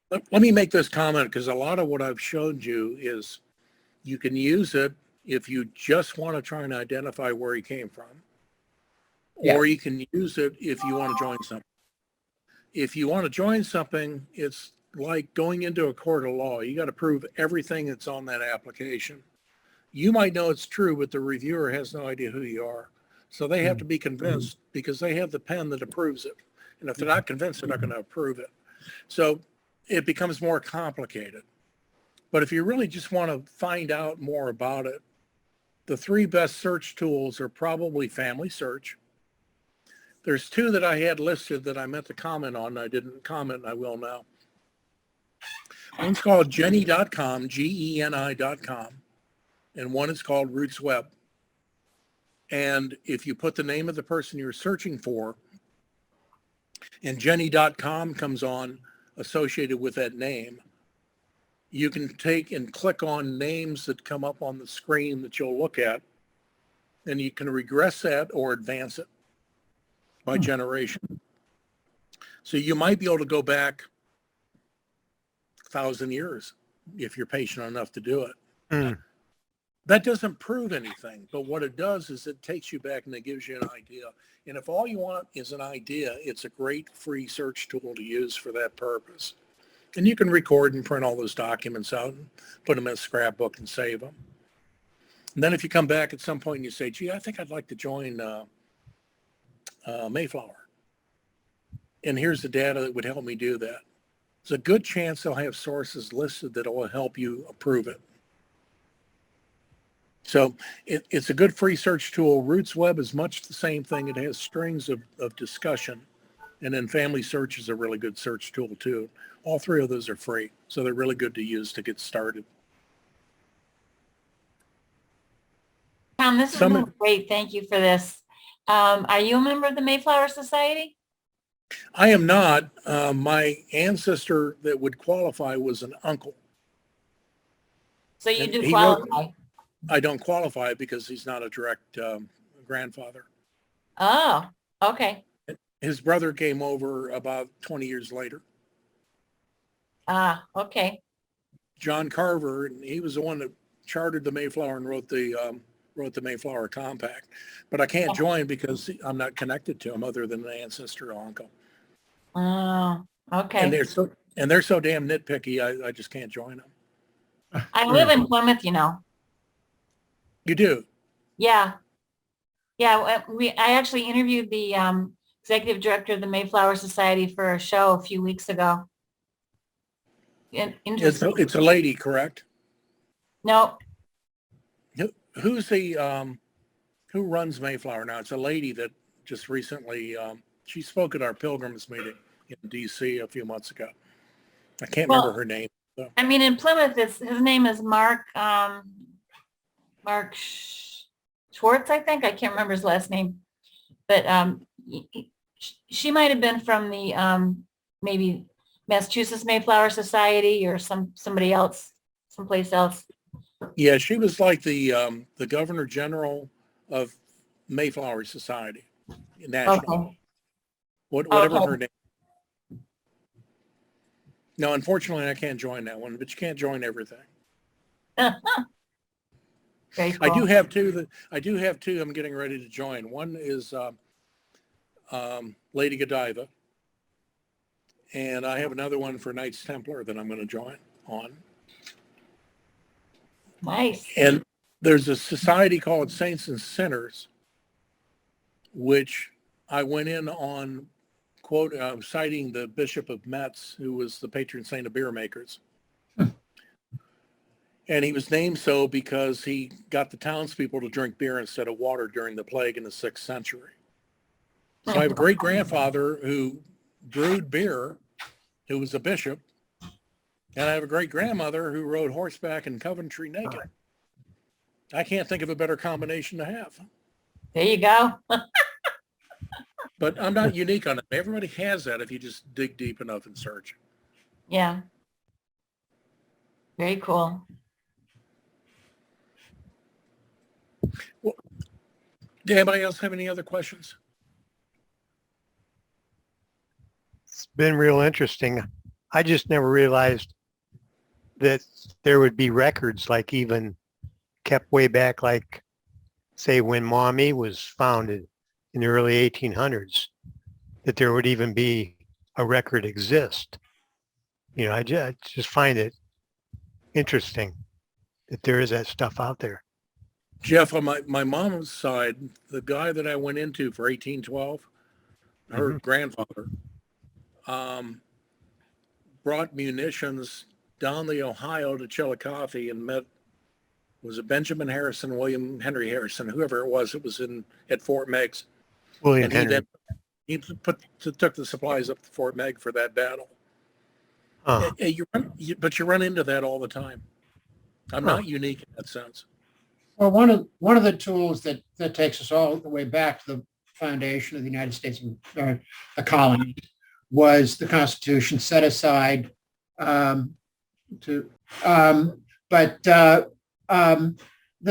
Let me make this comment, because a lot of what I've showed you is you can use it if you just want to try and identify where he came from, or you can use it if you want to join something. If you want to join something, it's like going into a court of law. You got to prove everything that's on that application. You might know it's true, but the reviewer has no idea who you are. So they have to be convinced, because they have the pen that approves it. And if they're not convinced, they're not going to approve it. So it becomes more complicated. But if you really just want to find out more about it, the three best search tools are probably Family Search. There's two that I had listed that I meant to comment on. I didn't comment, and I will now. One's called Geni.com, Geni.com, and one is called Roots Web. And if you put the name of the person you're searching for, and Geni.com comes on associated with that name, you can take and click on names that come up on the screen that you'll look at, and you can regress that or advance it by generation. So you might be able to go back 1,000 years if you're patient enough to do it. That doesn't prove anything, but what it does is it takes you back and it gives you an idea. And if all you want is an idea, it's a great free search tool to use for that purpose. And you can record and print all those documents out and put them in a scrapbook and save them. And then if you come back at some point and you say, gee, I think I'd like to join Mayflower, and here's the data that would help me do that, there's a good chance they'll have sources listed that will help you approve it. So it's a good free search tool. Roots Web is much the same thing. It has strings of discussion. And then Family Search is a really good search tool too. All three of those are free. So they're really good to use to get started. Tom, this has been great. Thank you for this. Are you a member of the Mayflower Society? I am not. My ancestor that would qualify was an uncle. So you And do he qualify. I don't qualify because he's not a direct grandfather. Oh, okay. His brother came over about 20 years later. Ah, okay. John Carver, and he was the one that chartered the Mayflower and wrote the Mayflower Compact. But I can't join because I'm not connected to him other than an ancestor or uncle. Oh, okay. And they're so damn nitpicky, I just can't join them. I live in Plymouth, you know. You do? Yeah. Yeah, I actually interviewed the executive director of the Mayflower Society for a show a few weeks ago. Interesting. It's a lady, correct? No, Who's the who runs Mayflower now? It's a lady that just recently she spoke at our Pilgrims meeting in DC a few months ago. I can't remember her name. So. I mean, in Plymouth, his name is Mark Schwartz, I think. I can't remember his last name, but she might have been from the maybe Massachusetts Mayflower Society or somebody else, someplace else. Yeah, she was like the Governor General of Mayflower Society nationally. Okay. Whatever her name. No, unfortunately, I can't join that one, but you can't join everything. Very cool. I do have two. I'm getting ready to join. One is Lady Godiva, and I have another one for Knights Templar that I'm going to join on. Nice. And there's a society called Saints and Sinners, which I went in on, quote, citing the Bishop of Metz, who was the patron saint of beer makers. And he was named so because he got the townspeople to drink beer instead of water during the plague in the 6th century. So I have a great grandfather who brewed beer, who was a bishop, and I have a great grandmother who rode horseback in Coventry naked. I can't think of a better combination to have. There you go. But I'm not unique on it. Everybody has that if you just dig deep enough and search. Yeah. Very cool. Well, did anybody else have any other questions? It's been real interesting. I just never realized that there would be records like even kept way back, like say when Maumee was founded in the early 1800s, that there would even be a record exist. You know, I just find it interesting that there is that stuff out there. Jeff, on my mom's side, the guy that I went into for 1812, her grandfather, brought munitions down the Ohio to Chillicothe and met, was it Benjamin Harrison, William Henry Harrison, whoever it was at Fort Meigs. William And Henry. he took the supplies up to Fort Meg for that battle. Huh. But you run into that all the time. I'm not unique in that sense. Well, one of the tools that takes us all the way back to the foundation of the United States, the colony, was the Constitution set aside the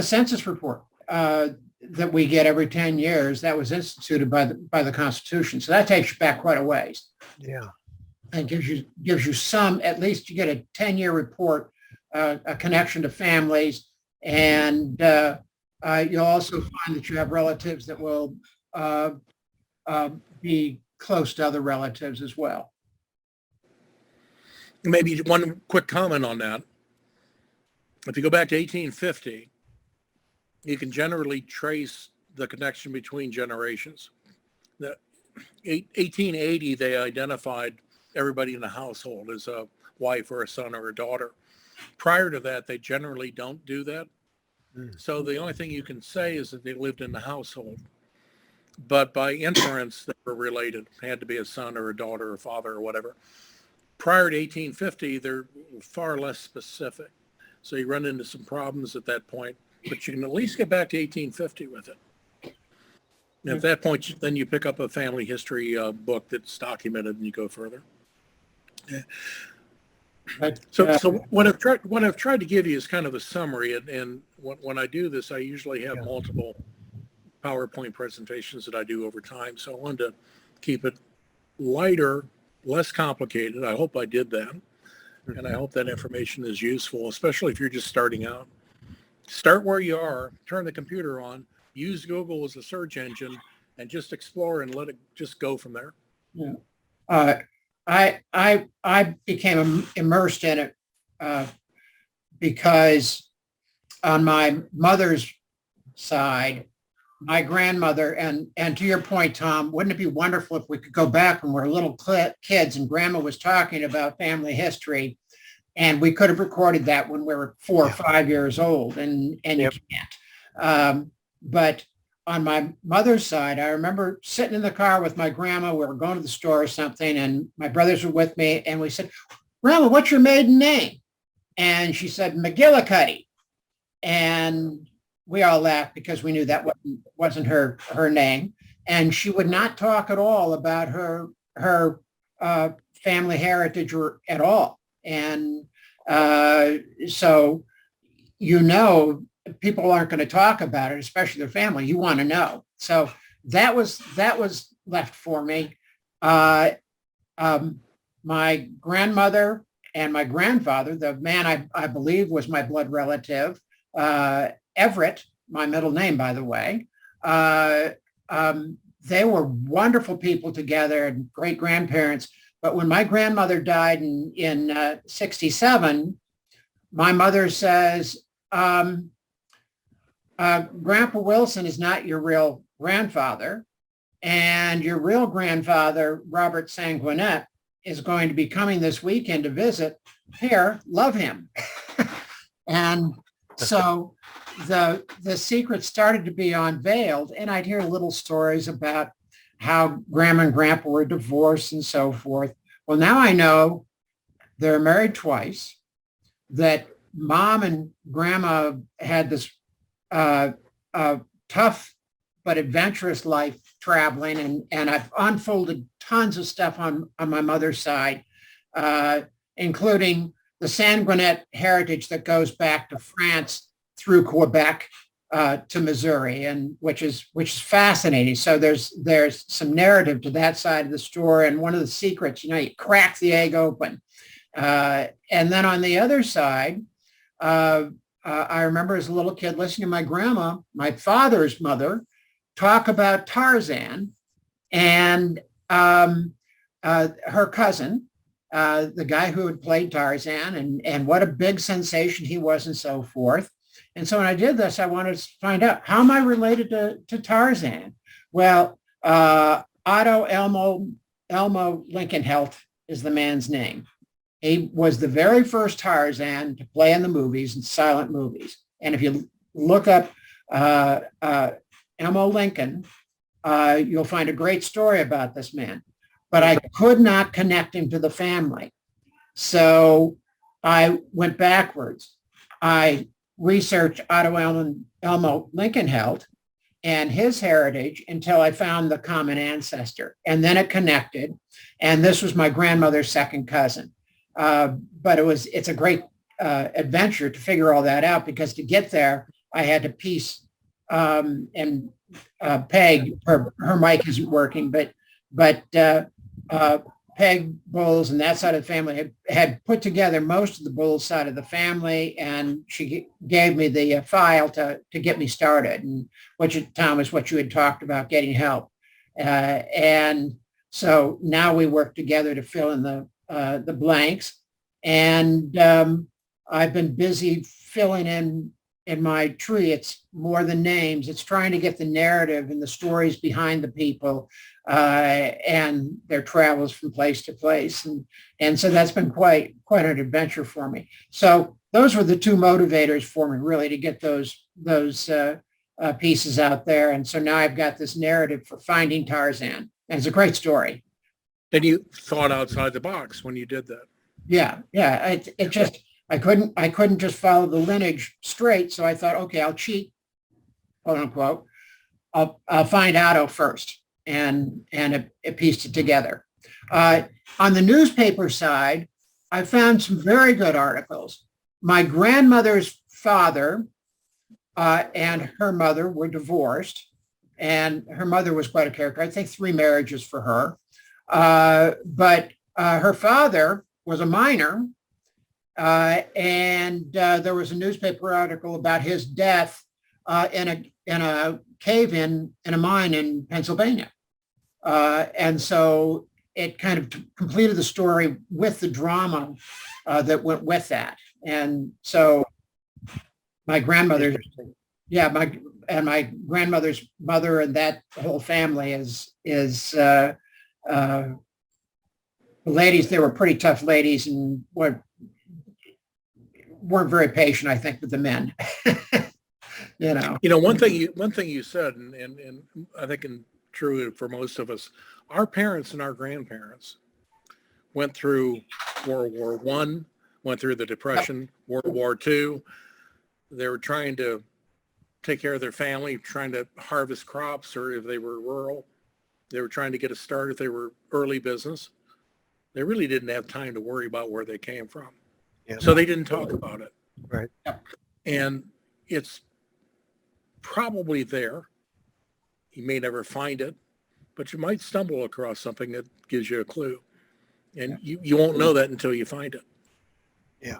census report that we get every 10 years, that was instituted by the Constitution. So that takes you back quite a ways. Yeah. And gives you some, at least you get a 10-year report, a connection to families, and you'll also find that you have relatives that will be close to other relatives as well. Maybe one quick comment on that. If you go back to 1850, you can generally trace the connection between generations. The 1880, they identified everybody in the household as a wife or a son or a daughter. Prior to that, they generally don't do that. So the only thing you can say is that they lived in the household. But by inference, they were related. Had to be a son or a daughter or father or whatever. Prior to 1850, they're far less specific. So you run into some problems at that point. But you can at least get back to 1850 with it. And at that point, then you pick up a family history book that's documented and you go further. Yeah. So what I've tried to give you is kind of a summary, and when I do this, I usually have multiple PowerPoint presentations that I do over time. So I wanted to keep it lighter, less complicated. I hope I did that, and I hope that information is useful, especially if you're just starting out. Start where you are, turn the computer on, use Google as a search engine, and just explore and let it just go from there. Yeah. I became immersed in it because on my mother's side, my grandmother, and to your point, Tom, wouldn't it be wonderful if we could go back when we're little kids and grandma was talking about family history, and we could have recorded that when we were 4 or 5 years old, and you can't. But on my mother's side, I remember sitting in the car with my grandma. We were going to the store or something, and my brothers were with me, and we said, "Grandma, what's your maiden name?" And she said, "McGillicuddy." And we all laughed because we knew that wasn't her name. And she would not talk at all about her family heritage or at all. And so, people aren't going to talk about it, especially their family. You want to know. So that was left for me. My grandmother and my grandfather, the man I believe was my blood relative, Everett, my middle name, by the way, they were wonderful people together and great grandparents. But when my grandmother died in 67, my mother says, Grandpa Wilson is not your real grandfather, and your real grandfather, Robert Sanguinet, is going to be coming this weekend to visit. Here, love him. And so the secret started to be unveiled, and I'd hear little stories about how grandma and grandpa were divorced and so forth. Well, now I know they're married twice, that mom and grandma had this tough but adventurous life traveling, and I've unfolded tons of stuff on my mother's side, including the Sanguinet heritage that goes back to France through Quebec to Missouri, and which is fascinating. So there's some narrative to that side of the story, and one of the secrets, you crack the egg open, and then on the other side, I remember as a little kid listening to my grandma, my father's mother, talk about Tarzan and her cousin, the guy who had played Tarzan, and what a big sensation he was and so forth. And so when I did this, I wanted to find out, how am I related to Tarzan? Well, Otto Elmo Lincolnhelt is the man's name. He was the very first Tarzan to play in the movies, and silent movies. And if you look up Elmo Lincoln, you'll find a great story about this man. But I could not connect him to the family. So I went backwards. I researched Otto Elmo Lincolnhelt and his heritage until I found the common ancestor. And then it connected. And this was my grandmother's second cousin. But it's a great adventure to figure all that out, because to get there, I had to piece and Peg, her mic isn't working, but Peg Bowles and that side of the family had put together most of the Bowles side of the family, and she gave me the file to get me started, and Tom, is what you had talked about, getting help. And so now we work together to fill in the blanks, and I've been busy filling in my tree. It's more than names. It's trying to get the narrative and the stories behind the people and their travels from place to place, and so that's been quite an adventure for me. So those were the two motivators for me, really, to get those pieces out there. And so now I've got this narrative for finding Tarzan, and it's a great story. And you thought outside the box when you did that. Yeah. I couldn't just follow the lineage straight. So I thought, okay, I'll cheat, quote unquote. I'll find Otto first, and it pieced it together. On the newspaper side, I found some very good articles. My grandmother's father and her mother were divorced, and her mother was quite a character. I think 3 marriages for her. But her father was a miner, and there was a newspaper article about his death in a cave-in in a mine in Pennsylvania. And so it kind of completed the story with the drama that went with that. And so my grandmother, my grandmother's mother and that whole family is ladies. They were pretty tough ladies, and weren't very patient, I think, with the men. One thing you said, and I think true for most of us, our parents and our grandparents went through World War I, went through the Depression, World War II. They were trying to take care of their family, trying to harvest crops, or if they were rural, they were trying to get a start if they were early business. They really didn't have time to worry about where they came from. Yeah. So they didn't talk about it. Right. And it's probably there. You may never find it, but you might stumble across something that gives you a clue. And you won't know that until you find it. Yeah.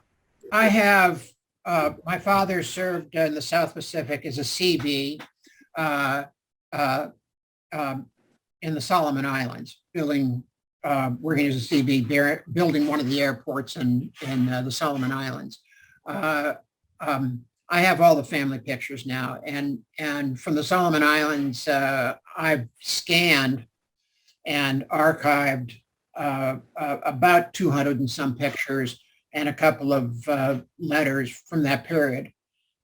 I have, my father served in the South Pacific as a CB in the Solomon Islands, working as a CB, building one of the airports in the Solomon Islands. I have all the family pictures now, and from the Solomon Islands, I've scanned and archived about 200 and some pictures and a couple of letters from that period.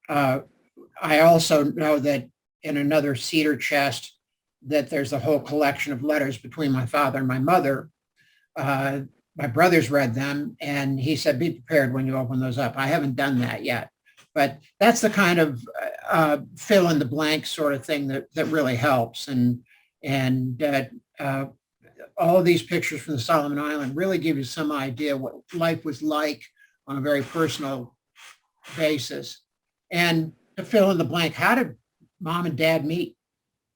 I also know that in another cedar chest that there's a whole collection of letters between my father and my mother. My brother's read them, and he said, be prepared when you open those up. I haven't done that yet, but that's the kind of fill in the blank sort of thing that really helps. And all of these pictures from the Solomon Island really give you some idea what life was like on a very personal basis. And to fill in the blank, how did mom and dad meet?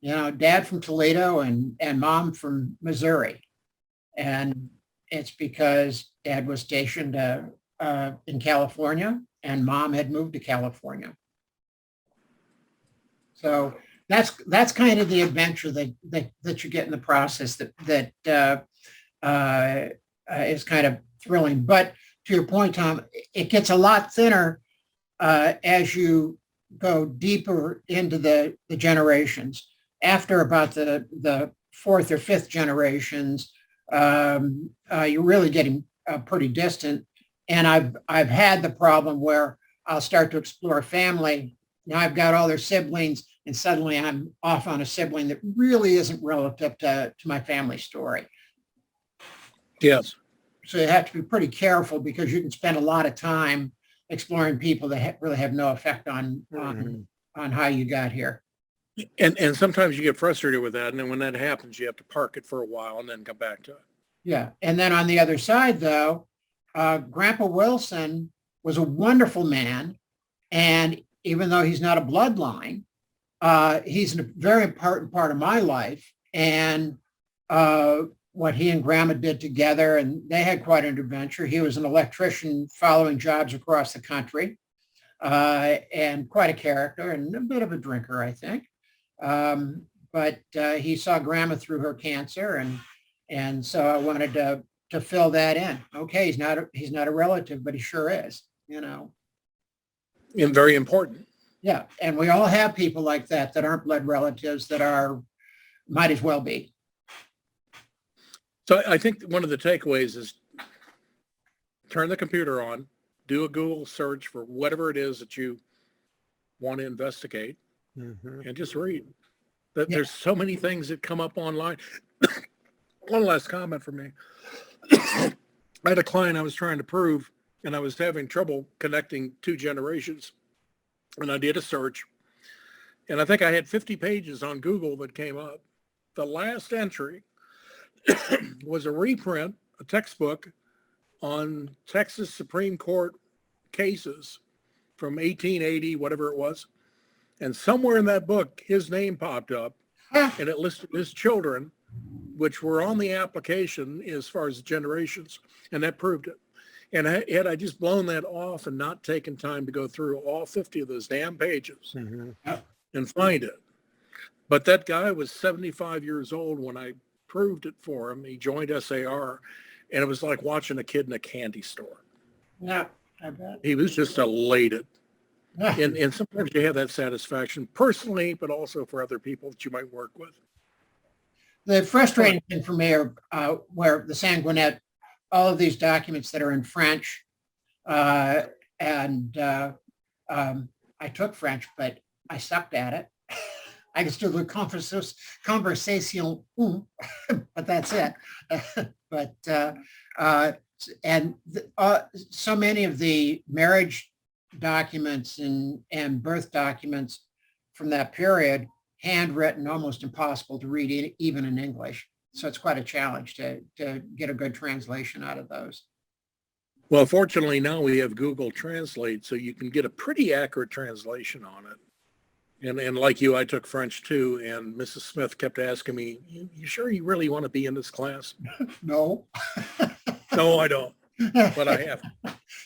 You know, dad from Toledo and mom from Missouri. And it's because dad was stationed in California and mom had moved to California. So that's kind of the adventure that you get in the process that is kind of thrilling. But to your point, Tom, it gets a lot thinner as you go deeper into the generations. After about the fourth or fifth generations, you're really getting pretty distant. And I've had the problem where I'll start to explore family. Now I've got all their siblings, and suddenly I'm off on a sibling that really isn't relative to my family story. Yes. So you have to be pretty careful because you can spend a lot of time exploring people that really have no effect on how you got here. And sometimes you get frustrated with that. And then when that happens, you have to park it for a while and then come back to it. Yeah. And then on the other side, though, Grandpa Wilson was a wonderful man. And even though he's not a bloodline, he's a very important part of my life. And what he and Grandma did together, and they had quite an adventure. He was an electrician following jobs across the country, and quite a character and a bit of a drinker, I think. But he saw Grandma through her cancer, and so I wanted to fill that in. Okay, he's not a relative, but he sure is, you know. And very important. Yeah, and we all have people like that aren't blood relatives that might as well be. So I think one of the takeaways is turn the computer on, do a Google search for whatever it is that you want to investigate, and just read. There's so many things that come up online. One last comment from me. I had a client I was trying to prove, and I was having trouble connecting two generations. And I did a search, and I think I had 50 pages on Google that came up. The last entry was a reprint, a textbook on Texas Supreme Court cases from 1880, whatever it was. And somewhere in that book, his name popped up, and it listed his children, which were on the application as far as generations, and that proved it. And had I just blown that off and not taken time to go through all 50 of those damn pages and find it. But that guy was 75 years old when I proved it for him. He joined SAR, and it was like watching a kid in a candy store. Yeah, I bet. He was just elated. And sometimes you have that satisfaction personally, but also for other people that you might work with. The frustrating thing for me are where the Sanguinet, all of these documents that are in French, and I took French, but I sucked at it. I can still do conversation, but that's it. So many of the marriage documents and birth documents from that period, handwritten, almost impossible to read even in English. So it's quite a challenge to get a good translation out of those. Well, fortunately, now we have Google Translate, so you can get a pretty accurate translation on it. And like you, I took French too, and Mrs. Smith kept asking me, you sure you really want to be in this class? No. No, I don't, but I have.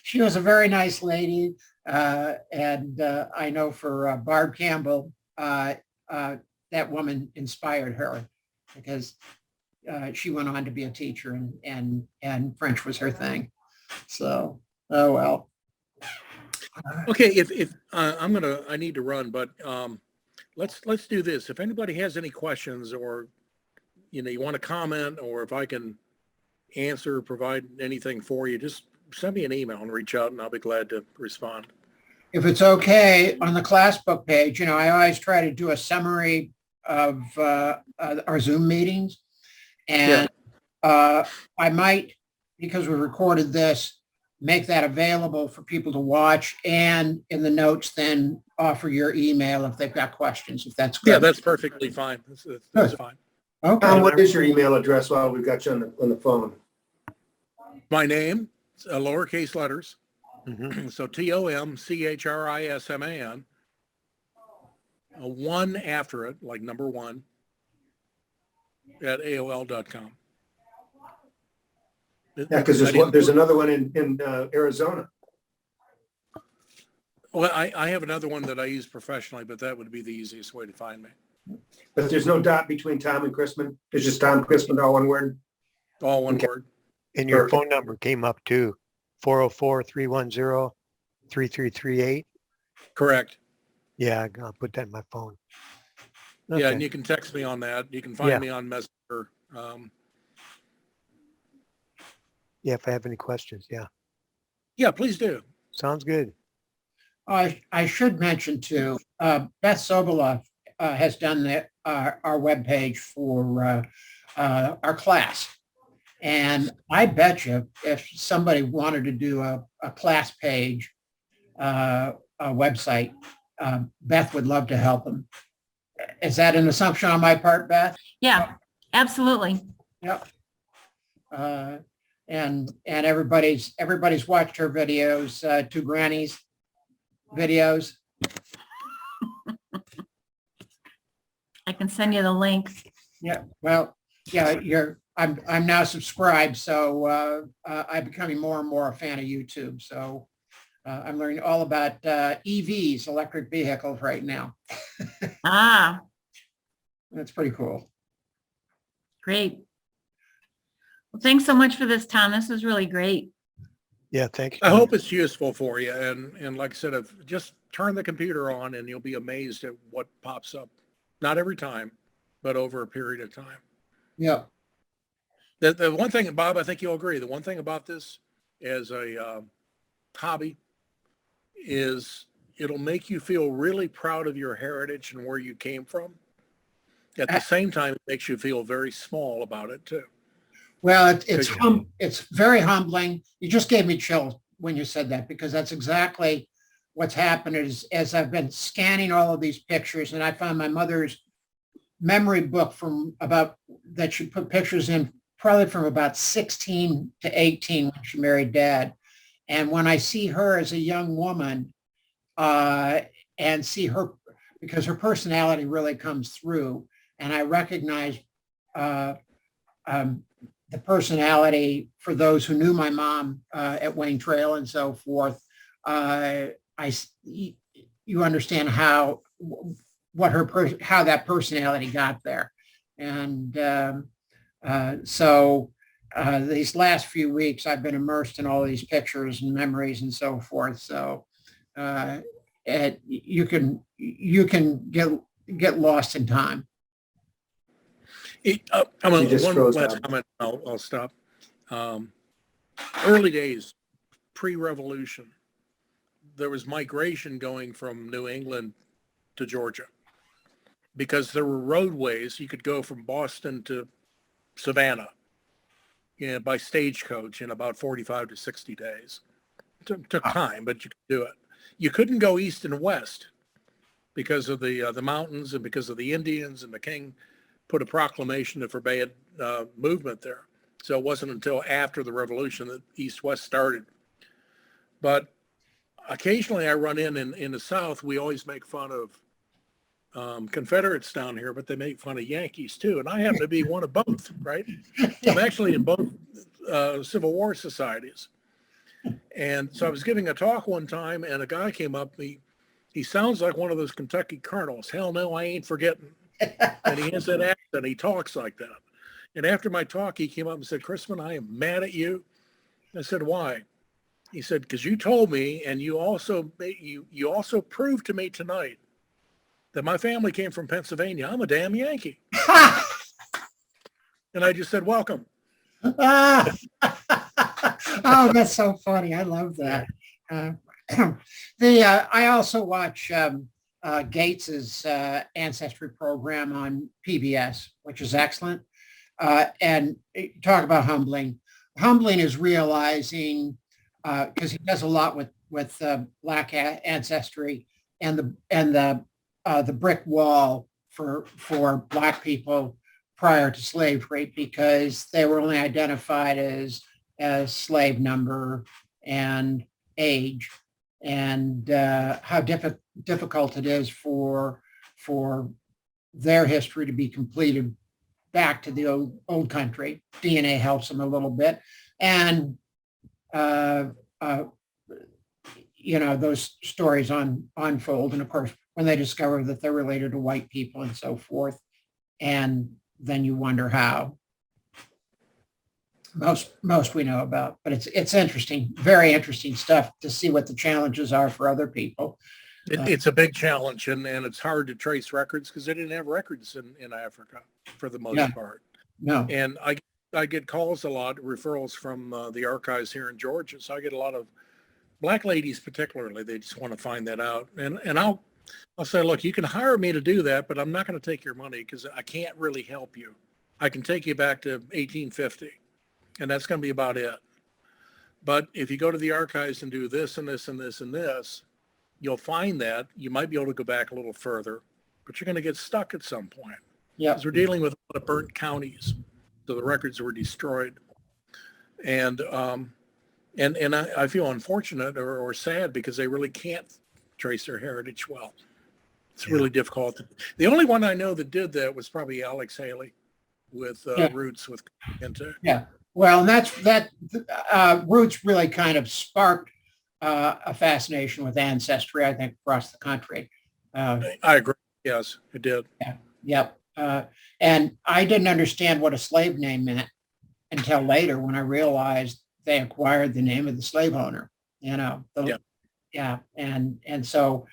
She was a very nice lady, and I know for Barb Campbell, that woman inspired her because she went on to be a teacher, and French was her thing. So, oh well. Okay, if I need to run, but let's do this. If anybody has any questions, or you want to comment, or if I can answer, provide anything for you, just send me an email and reach out, and I'll be glad to respond. If it's okay, on the class book page, I always try to do a summary of our Zoom meetings. And I might, because we recorded this, make that available for people to watch, and in the notes then offer your email if they've got questions, if that's good. Yeah, that's perfectly fine. That's fine. Okay. What is your email address while we've got you on the phone? My name, lowercase letters. Mhm. So TOMCHRISMAN, a 1 after it, like number 1, at AOL.com. Yeah, because there's another one in Arizona. Well, I have another one that I use professionally, but that would be the easiest way to find me. But there's no dot between Tom and Chrisman. It's just Tom Chrisman, all one word. All one Okay. word. And your Perfect. phone number came up too, 404-310-3338. Correct. Yeah, I'll put that in my phone. Yeah, Okay. and you can text me on that. You can find Yeah. me on Messenger. Yeah, if I have any questions, yeah. Yeah, please do. Sounds good. I should mention too, Beth Soboleff has done our webpage for our class. And I bet you if somebody wanted to do a class page, a website, Beth would love to help them. Is that an assumption on my part, Beth? Yeah, absolutely. Yep. And everybody's watched her videos, Two Grannies videos. I can send you the link. Yeah, well, yeah, I'm now subscribed, so I'm becoming more and more a fan of YouTube. So I'm learning all about EVs, electric vehicles, right now. Ah, That's pretty cool. great. Well, thanks so much for this, Tom. This was really great. Yeah, thank you. I hope it's useful for you. And like I said, just turn the computer on and you'll be amazed at what pops up. Not every time, but over a period of time. Yeah. The one thing, Bob, I think you'll agree, the one thing about this as a hobby is it'll make you feel really proud of your heritage and where you came from. At the same time, it makes you feel very small about it too. Well, it's very humbling. You just gave me chills when you said that, because that's exactly what's happened. Is as I've been scanning all of these pictures, and I found my mother's memory book from about that she put pictures in probably from about 16 to 18 when she married Dad. And when I see her as a young woman and see her, because her personality really comes through, and I recognize the personality for those who knew my mom at Wayne Trail and so forth. You understand how that personality got there. And so these last few weeks, I've been immersed in all these pictures and memories and so forth. So you can get lost in time. I'm You just one froze last up. comment. I'll stop. Early days, pre-revolution, there was migration going from New England to Georgia because there were roadways. You could go from Boston to Savannah by stagecoach in about 45 to 60 days. It took time, but you could do it. You couldn't go east and west because of the mountains and because of the Indians, and the king put a proclamation that forbade movement there. So it wasn't until after the revolution that east-west started. But occasionally I run in the South, we always make fun of Confederates down here, but they make fun of Yankees too. And I happen to be one of both, right? I'm actually in both Civil War societies. And so I was giving a talk one time and a guy came up, he sounds like one of those Kentucky colonels. Hell no, I ain't forgetting. And he has that accent. He talks like that. And after my talk, he came up and said, "Chrisman, I am mad at you." I said, "Why?" He said, because you told me, and you also proved to me tonight that my family came from Pennsylvania. I'm a damn Yankee. And I just said, welcome. Ah. Oh, that's so funny. I love that. I also watch Gates's Ancestry program on PBS, which is excellent. And talk about humbling. Humbling is realizing, because he does a lot with Black ancestry and the brick wall for Black people prior to slavery, because they were only identified as slave number and age, and how difficult it is for their history to be completed back to the old country. DNA helps them a little bit, and those stories unfold, and of course when they discover that they're related to white people and so forth, and then you wonder how. Most we know about, but it's interesting, very interesting stuff to see what the challenges are for other people. It's a big challenge, and it's hard to trace records because they didn't have records in Africa for the most part. No. And I get calls a lot, referrals from the archives here in Georgia. So I get a lot of Black ladies particularly. They just want to find that out. And I'll say, look, you can hire me to do that, but I'm not going to take your money because I can't really help you. I can take you back to 1850, and that's going to be about it. But if you go to the archives and do this and this and this and this, you'll find that you might be able to go back a little further, but you're going to get stuck at some point. Yeah. Because we're dealing with a lot of burnt counties. So the records were destroyed. And I feel unfortunate or sad because they really can't trace their heritage well. It's really difficult. The only one I know that did that was probably Alex Haley with Roots with Kenta. Yeah. Well, and that Roots really kind of sparked a fascination with ancestry, I think, across the country. I agree. Yes, it did. Yeah. Yep. And I didn't understand what a slave name meant until later when I realized they acquired the name of the slave owner. Yeah. And so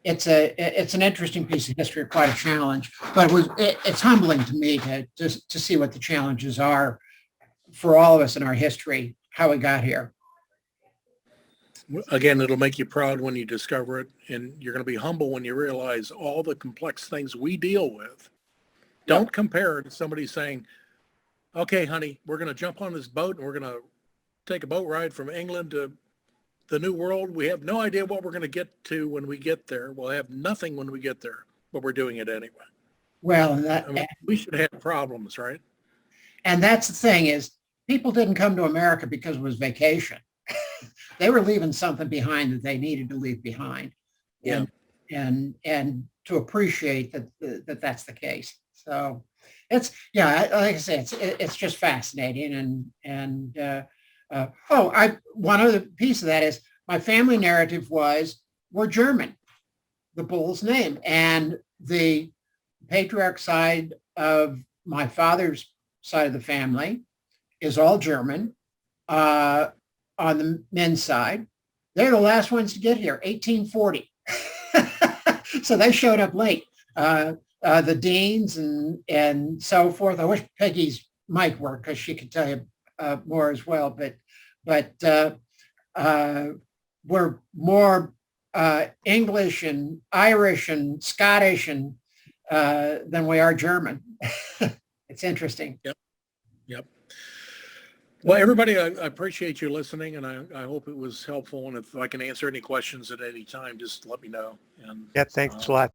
it's an interesting piece of history, quite a challenge, but it's humbling to me to see what the challenges are for all of us in our history, how we got here. Again, it'll make you proud when you discover it, and you're going to be humble when you realize all the complex things we deal with. Don't compare it to somebody saying, okay, honey, we're going to jump on this boat and we're going to take a boat ride from England to the New World. We have no idea what we're going to get to when we get there. We'll have nothing when we get there, but we're doing it anyway. Well, we should have problems, right? And that's the thing is, people didn't come to America because it was vacation. They were leaving something behind that they needed to leave behind, and to appreciate that that's the case. So it's like I say, it's just fascinating. One other piece of that is my family narrative was we're German, the bull's name, and the patriarch side of my father's side of the family is all German. On the men's side, they're the last ones to get here, 1840. So they showed up late. The deans and so forth. I wish Peggy's mic worked because she could tell you more as well. But we're more English and Irish and Scottish and than we are German. It's interesting. Yep. Well, everybody, I appreciate you listening, and I hope it was helpful. And if I can answer any questions at any time, just let me know. And Yeah, thanks a lot.